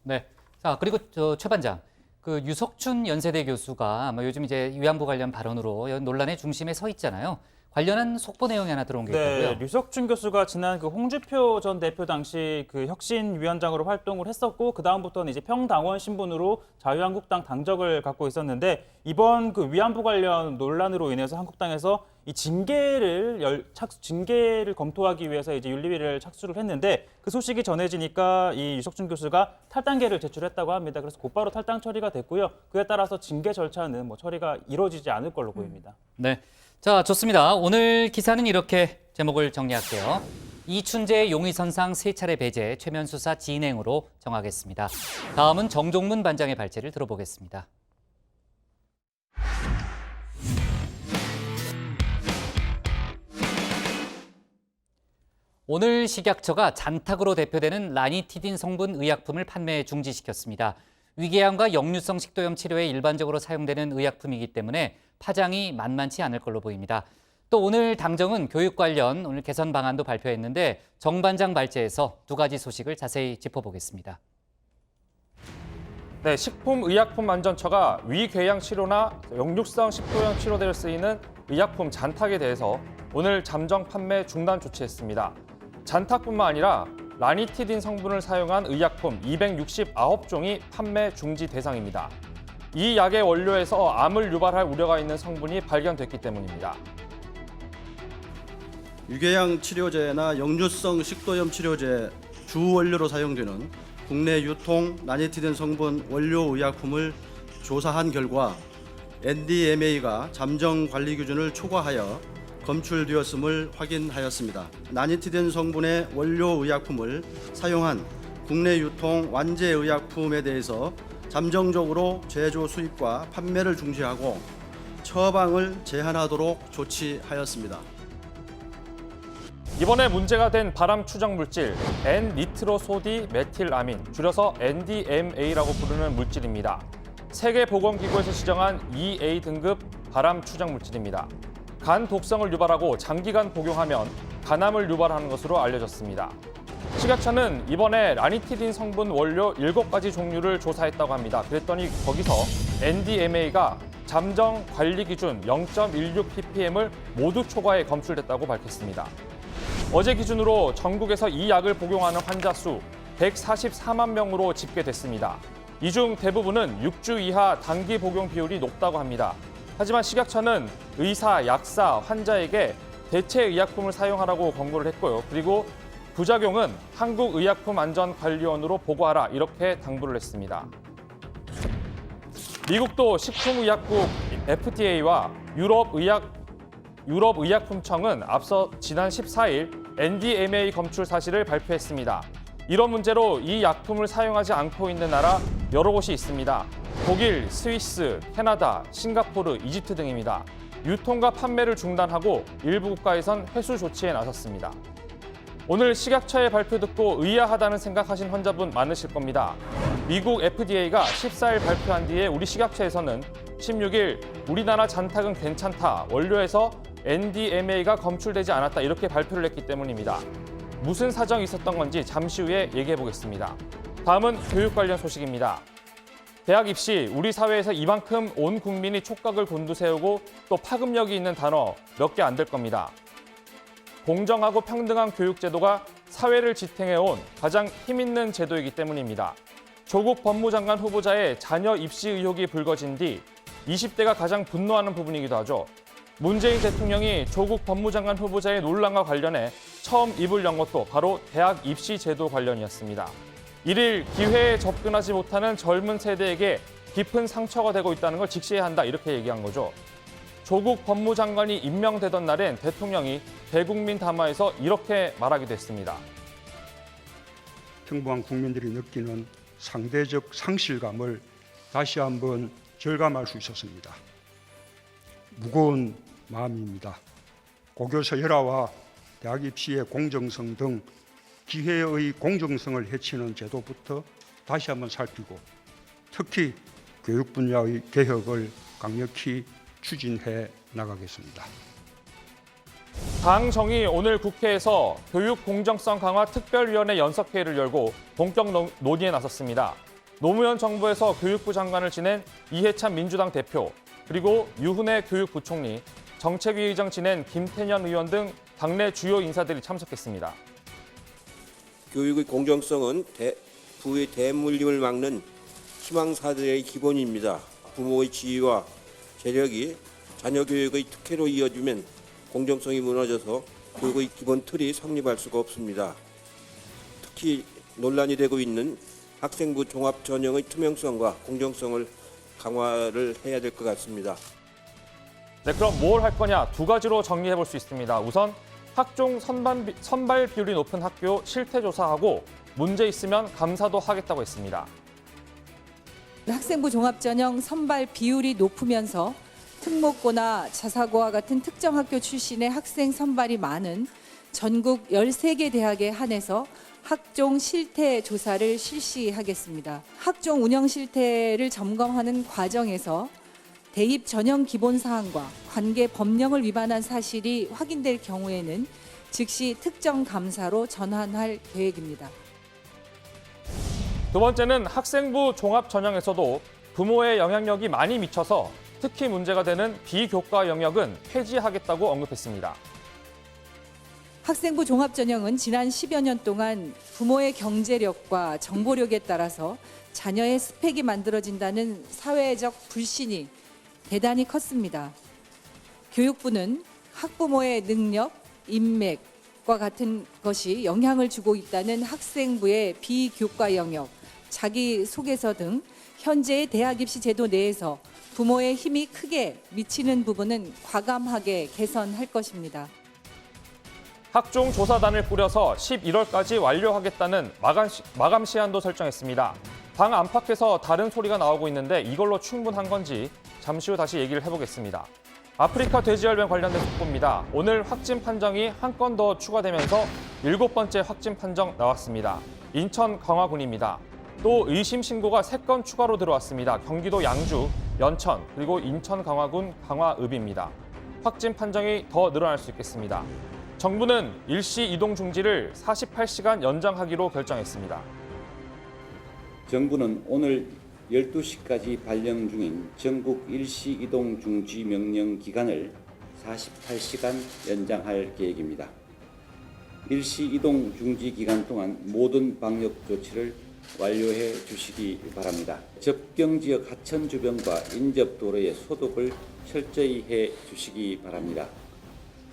네. 자, 그리고 최 반장. 그 유석춘 연세대 교수가 요즘 이제 위안부 관련 발언으로 논란의 중심에 서 있잖아요. 관련한 속보 내용이 하나 들어온 게 있다고요? 네, 류석준 교수가 지난 그 홍주표 전 대표 당시 그 혁신위원장으로 활동을 했었고 그 다음부터는 이제 평당원 신분으로 자유한국당 당적을 갖고 있었는데 이번 그 위안부 관련 논란으로 인해서 한국당에서 이 징계를 검토하기 위해서 이제 윤리위를 착수를 했는데 그 소식이 전해지니까 이 유석준 교수가 탈당계를 제출했다고 합니다. 그래서 곧바로 탈당 처리가 됐고요. 그에 따라서 징계 절차는 뭐 처리가 이루어지지 않을 걸로 보입니다. 네. 자, 좋습니다. 오늘 기사는 이렇게 제목을 정리할게요. 이춘재의 용의선상 3차례 배제, 최면 수사 진행으로 정하겠습니다. 다음은 정종문 반장의 발제를 들어보겠습니다. 오늘 식약처가 잔탁으로 대표되는 라니티딘 성분 의약품을 판매 중지시켰습니다. 위궤양과 역류성 식도염 치료에 일반적으로 사용되는 의약품이기 때문에 파장이 만만치 않을 걸로 보입니다. 또 오늘 당정은 교육 관련 오늘 개선 방안도 발표했는데 정 반장 발제에서 2가지 소식을 자세히 짚어보겠습니다. 네, 식품의약품안전처가 위궤양 치료나 역류성 식도염 치료대에 쓰이는 의약품 잔탁에 대해서 오늘 잠정 판매 중단 조치했습니다. 잔탁뿐만 아니라 라니티딘 성분을 사용한 의약품 269종이 판매 중지 대상입니다. 이 약의 원료에서 암을 유발할 우려가 있는 성분이 발견됐기 때문입니다. 위궤양 치료제나 역류성 식도염 치료제 주 원료로 사용되는 국내 유통 라니티딘 성분 원료 의약품을 조사한 결과 NDMA가 잠정 관리 기준을 초과하여 검출되었음을 확인하였습니다. 라니티딘 성분의 원료 의약품을 사용한 국내 유통 완제 의약품에 대해서 잠정적으로 제조 수입과 판매를 중지하고 처방을 제한하도록 조치하였습니다. 이번에 문제가 된 발암 추정 물질 N-니트로소디 메틸아민, 줄여서 NDMA라고 부르는 물질입니다. 세계보건기구에서 지정한 2A 등급 발암 추정 물질입니다. 간 독성을 유발하고 장기간 복용하면 간암을 유발하는 것으로 알려졌습니다. 식약처는 이번에 라니티딘 성분 원료 7가지 종류를 조사했다고 합니다. 그랬더니 거기서 NDMA가 잠정 관리 기준 0.16ppm을 모두 초과해 검출됐다고 밝혔습니다. 어제 기준으로 전국에서 이 약을 복용하는 환자 수 144만 명으로 집계됐습니다. 이 중 대부분은 6주 이하 단기 복용 비율이 높다고 합니다. 하지만 식약처는 의사, 약사, 환자에게 대체 의약품을 사용하라고 권고를 했고요. 그리고 부작용은 한국의약품안전관리원으로 보고하라 이렇게 당부를 했습니다. 미국도 식품의약국 FDA와 유럽의약품청은 앞서 지난 14일 NDMA 검출 사실을 발표했습니다. 이런 문제로 이 약품을 사용하지 않고 있는 나라 여러 곳이 있습니다. 독일, 스위스, 캐나다, 싱가포르, 이집트 등입니다. 유통과 판매를 중단하고 일부 국가에선 회수 조치에 나섰습니다. 오늘 식약처의 발표 듣고 의아하다는 생각하신 환자분 많으실 겁니다. 미국 FDA가 14일 발표한 뒤에 우리 식약처에서는 16일 우리나라 잔탁은 괜찮다, 원료에서 NDMA가 검출되지 않았다 이렇게 발표를 했기 때문입니다. 무슨 사정이 있었던 건지 잠시 후에 얘기해 보겠습니다. 다음은 교육 관련 소식입니다. 대학 입시, 우리 사회에서 이만큼 온 국민이 촉각을 곤두세우고 또 파급력이 있는 단어 몇 개 안 될 겁니다. 공정하고 평등한 교육 제도가 사회를 지탱해온 가장 힘있는 제도이기 때문입니다. 조국 법무장관 후보자의 자녀 입시 의혹이 불거진 뒤 20대가 가장 분노하는 부분이기도 하죠. 문재인 대통령이 조국 법무장관 후보자의 논란과 관련해 처음 입을 연 것도 바로 대학 입시 제도 관련이었습니다. 이를 기회에 접근하지 못하는 젊은 세대에게 깊은 상처가 되고 있다는 걸 직시해야 한다 이렇게 얘기한 거죠. 조국 법무장관이 임명되던 날엔 대통령이 대국민 담화에서 이렇게 말하기도 했습니다. 평범한 국민들이 느끼는 상대적 상실감을 다시 한번 절감할 수 있었습니다. 무거운 마음입니다. 고교 서열화와 대학 입시의 공정성 등 기회의 공정성을 해치는 제도부터 다시 한번 살피고 특히 교육 분야의 개혁을 강력히 추진해 나가겠습니다. 당정이 오늘 국회에서 교육 공정성 강화 특별위원회 연석회의를 열고 본격 논의에 나섰습니다. 노무현 정부에서 교육부 장관을 지낸 이해찬 민주당 대표, 그리고 유훈혜 교육부총리, 정책위 의장 지낸 김태년 의원 등 당내 주요 인사들이 참석했습니다. 교육의 공정성은 부의 대물림을 막는 희망사들의 기본입니다. 부모의 지위와 재력이 자녀 교육의 특혜로 이어지면 공정성이 무너져서 교육의 기본 틀이 성립할 수가 없습니다. 특히 논란이 되고 있는 학생부 종합 전형의 투명성과 공정성을 강화를 해야 될 것 같습니다. 네, 그럼 뭘 할 거냐? 두 가지로 정리해 볼 수 있습니다. 우선 학종 선발 비율이 높은 학교 실태 조사하고 문제 있으면 감사도 하겠다고 했습니다. 학생부 종합전형 선발 비율이 높으면서 특목고나 자사고와 같은 특정 학교 출신의 학생 선발이 많은 전국 13개 대학에 한해서 학종 실태 조사를 실시하겠습니다. 학종 운영 실태를 점검하는 과정에서 대입 전형 기본 사항과 관계 법령을 위반한 사실이 확인될 경우에는 즉시 특정 감사로 전환할 계획입니다. 두 번째는 학생부 종합 전형에서도 부모의 영향력이 많이 미쳐서 특히 문제가 되는 비교과 영역은 폐지하겠다고 언급했습니다. 학생부 종합전형은 지난 10여 년 동안 부모의 경제력과 정보력에 따라서 자녀의 스펙이 만들어진다는 사회적 불신이 대단히 컸습니다. 교육부는 학부모의 능력, 인맥과 같은 것이 영향을 주고 있다는 학생부의 비교과 영역, 자기소개서 등 현재의 대학 입시 제도 내에서 부모의 힘이 크게 미치는 부분은 과감하게 개선할 것입니다. 학종 조사단을 꾸려서 11월까지 완료하겠다는 마감 시한도 설정했습니다. 당 안팎에서 다른 소리가 나오고 있는데 이걸로 충분한 건지 잠시 후 다시 얘기를 해보겠습니다. 아프리카 돼지열병 관련된 속보입니다. 오늘 확진 판정이 한 건 더 추가되면서 7번째 확진 판정 나왔습니다. 인천 강화군입니다. 또 의심 신고가 3건 추가로 들어왔습니다. 경기도 양주, 연천, 그리고 인천 강화군 강화읍입니다. 확진 판정이 더 늘어날 수 있겠습니다. 정부는 일시 이동 중지를 48시간 연장하기로 결정했습니다. 정부는 오늘 12시까지 발령 중인 전국 일시 이동 중지 명령 기간을 48시간 연장할 계획입니다. 일시 이동 중지 기간 동안 모든 방역 조치를 완료해 주시기 바랍니다. 접경 지역 하천 주변과 인접 도로의 소독을 철저히 해 주시기 바랍니다.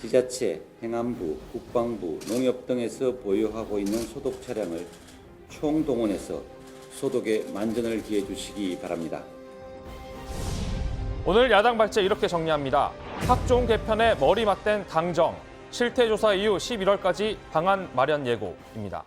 지자체, 행안부, 국방부, 농협 등에서 보유하고 있는 소독 차량을 총동원해서 소독에 만전을 기해 주시기 바랍니다. 오늘 야당 발제 이렇게 정리합니다. 학종 개편에 머리 맞댄 당정, 실태조사 이후 11월까지 방안 마련 예고입니다.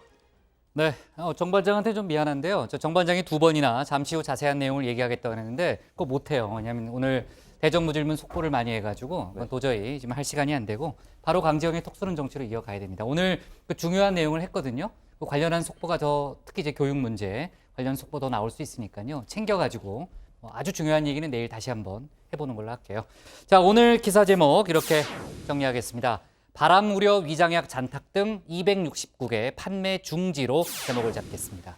네, 정 반장한테 좀 미안한데요. 정 반장이 2번이나 잠시 후 자세한 내용을 얘기하겠다고 했는데 그거 못해요. 왜냐하면 오늘 대정부 질문 속보를 많이 해가지고 도저히 지금 할 시간이 안 되고 바로 강지영의 톡 쏘는 정치로 이어가야 됩니다. 오늘 그 중요한 내용을 했거든요. 그 관련한 속보가 더 특히 이제 교육 문제 관련 속보 더 나올 수 있으니까요. 챙겨가지고 아주 중요한 얘기는 내일 다시 한번 해보는 걸로 할게요. 자, 오늘 기사 제목 이렇게 정리하겠습니다. 바람 우려 위장약 잔탁 등 269개 판매 중지로 제목을 잡겠습니다.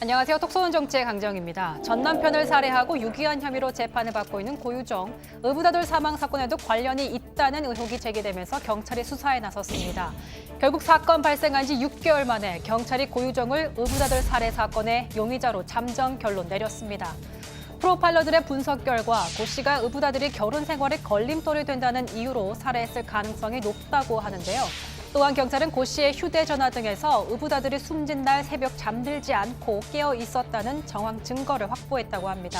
안녕하세요. 톡쏘는 정치의 강정입니다. 전 남편을 살해하고 유기한 혐의로 재판을 받고 있는 고유정. 의붓아들 사망 사건에도 관련이 있다는 의혹이 제기되면서 경찰이 수사에 나섰습니다. 결국 사건 발생한 지 6개월 만에 경찰이 고유정을 의붓아들 살해 사건의 용의자로 잠정 결론 내렸습니다. 프로파일러들의 분석 결과 고 씨가 의붓아들이 결혼 생활에 걸림돌이 된다는 이유로 살해했을 가능성이 높다고 하는데요. 또한 경찰은 고 씨의 휴대전화 등에서 의붓아들이 숨진 날 새벽 잠들지 않고 깨어 있었다는 정황 증거를 확보했다고 합니다.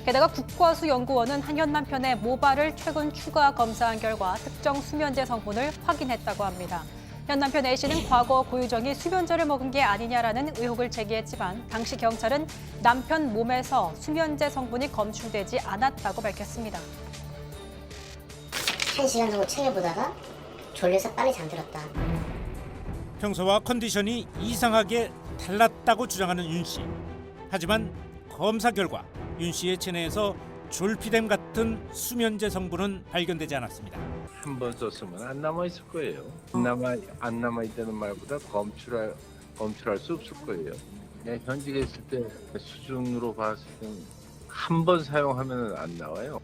게다가 국과수연구원은 한현남 편의 모발을 최근 추가 검사한 결과 특정 수면제 성분을 확인했다고 합니다. 현 남편 A씨는 과거 고유정이 수면제를 먹은 게 아니냐라는 의혹을 제기했지만 당시 경찰은 남편 몸에서 수면제 성분이 검출되지 않았다고 밝혔습니다. 1시간 정도 책을 보다가 졸려서 빨리 잠들었다. 평소와 컨디션이 이상하게 달랐다고 주장하는 윤 씨. 하지만 검사 결과 윤 씨의 체내에서 졸피뎀 같은 수면제 성분은 발견되지 않았습니다. 한 번 썼으면 안 남아 있을 거예요. 안 남아 있다는 말보다 검출할 수 없을 거예요. 그냥 현직에 있을 때 수준으로 봤을 때는 한 번 사용하면 안 나와요.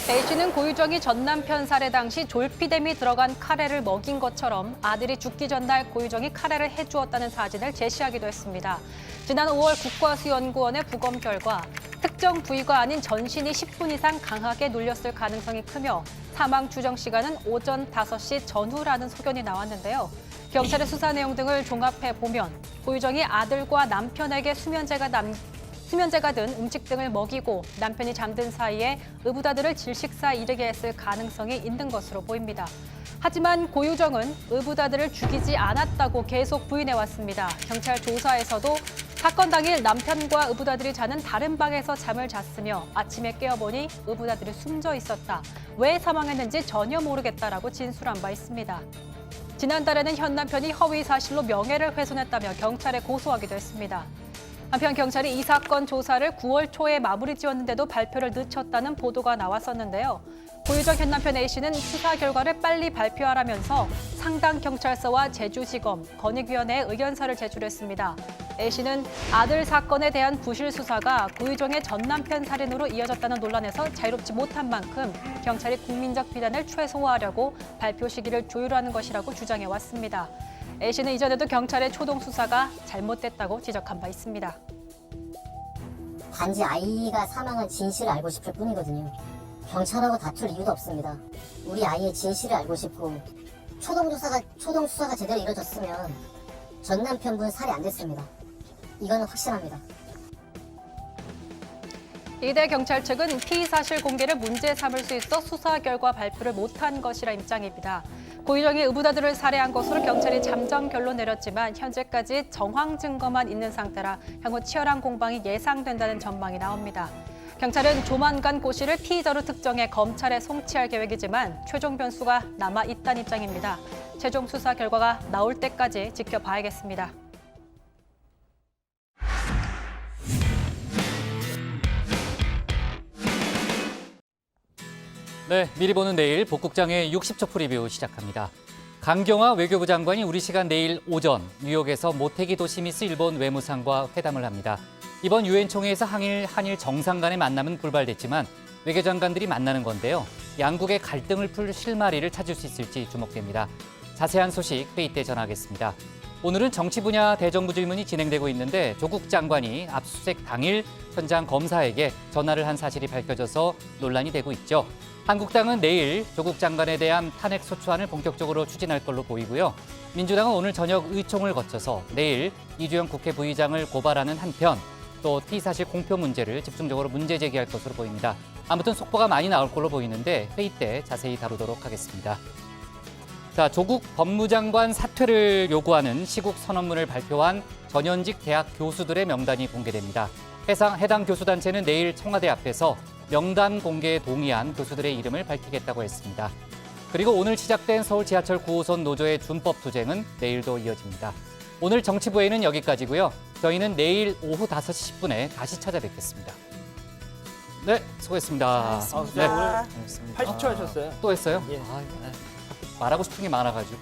A씨는 고유정이 전 남편 살해 당시 졸피뎀이 들어간 카레를 먹인 것처럼 아들이 죽기 전날 고유정이 카레를 해주었다는 사진을 제시하기도 했습니다. 지난 5월 국과수연구원의 부검 결과 특정 부위가 아닌 전신이 10분 이상 강하게 눌렸을 가능성이 크며 사망 추정 시간은 오전 5시 전후라는 소견이 나왔는데요. 경찰의 수사 내용 등을 종합해 보면 고유정이 아들과 남편에게 수면제가 든 음식 등을 먹이고 남편이 잠든 사이에 의붓아들을 질식사에 이르게 했을 가능성이 있는 것으로 보입니다. 하지만 고유정은 의붓아들을 죽이지 않았다고 계속 부인해왔습니다. 경찰 조사에서도 사건 당일 남편과 의붓아들이 자는 다른 방에서 잠을 잤으며 아침에 깨어보니 의붓아들이 숨져 있었다. 왜 사망했는지 전혀 모르겠다라고 진술한 바 있습니다. 지난달에는 현 남편이 허위 사실로 명예를 훼손했다며 경찰에 고소하기도 했습니다. 한편 경찰이 이 사건 조사를 9월 초에 마무리 지었는데도 발표를 늦췄다는 보도가 나왔었는데요. 고유정 현 남편 A씨는 수사 결과를 빨리 발표하라면서 상당경찰서와 제주지검, 권익위원회에 의견서를 제출했습니다. A씨는 아들 사건에 대한 부실 수사가 고유정의 전 남편 살인으로 이어졌다는 논란에서 자유롭지 못한 만큼 경찰이 국민적 비난을 최소화하려고 발표 시기를 조율하는 것이라고 주장해왔습니다. A씨는 이전에도 경찰의 초동 수사가 잘못됐다고 지적한 바 있습니다. 단지 아이가 사망한 진실을 알고 싶을 뿐이거든요. 경찰하고 다툴 이유도 없습니다. 우리 아이의 진실을 알고 싶고 초동 수사가 제대로 이루어졌으면 전 남편분 살해 안 됐습니다. 이거는 확실합니다. 이대 경찰 측은 피의 사실 공개를 문제 삼을 수 있어 수사 결과 발표를 못한 것이라 입장입니다. 고유정이 의붓아들을 살해한 것으로 경찰이 잠정 결론 내렸지만 현재까지 정황 증거만 있는 상태라 향후 치열한 공방이 예상된다는 전망이 나옵니다. 경찰은 조만간 고 씨를 피의자로 특정해 검찰에 송치할 계획이지만 최종 변수가 남아 있다는 입장입니다. 최종 수사 결과가 나올 때까지 지켜봐야겠습니다. 네, 미리 보는 내일 복국장의 60초 프리뷰 시작합니다. 강경화 외교부 장관이 우리 시간 내일 오전 뉴욕에서 모테기 도시미스 일본 외무상과 회담을 합니다. 이번 유엔 총회에서 한일 정상 간의 만남은 불발됐지만 외교장관들이 만나는 건데요. 양국의 갈등을 풀 실마리를 찾을 수 있을지 주목됩니다. 자세한 소식 회의 때 전하겠습니다. 오늘은 정치 분야 대정부 질문이 진행되고 있는데 조국 장관이 압수수색 당일 현장 검사에게 전화를 한 사실이 밝혀져서 논란이 되고 있죠. 한국당은 내일 조국 장관에 대한 탄핵 소추안을 본격적으로 추진할 걸로 보이고요. 민주당은 오늘 저녁 의총을 거쳐서 내일 이주영 국회 부의장을 고발하는 한편 또 피의사실 공표 문제를 집중적으로 문제 제기할 것으로 보입니다. 아무튼 속보가 많이 나올 걸로 보이는데 회의 때 자세히 다루도록 하겠습니다. 자, 조국 법무장관 사퇴를 요구하는 시국 선언문을 발표한 전현직 대학 교수들의 명단이 공개됩니다. 해당 교수단체는 내일 청와대 앞에서 명단 공개에 동의한 교수들의 이름을 밝히겠다고 했습니다. 그리고 오늘 시작된 서울 지하철 9호선 노조의 준법 투쟁은 내일도 이어집니다. 오늘 정치부회의는 여기까지고요. 저희는 내일 오후 5시 10분에 다시 찾아뵙겠습니다. 네, 수고했습니다. 네, 오늘 80초 하셨어요. 또 했어요? 예. 말하고 싶은 게 많아가지고.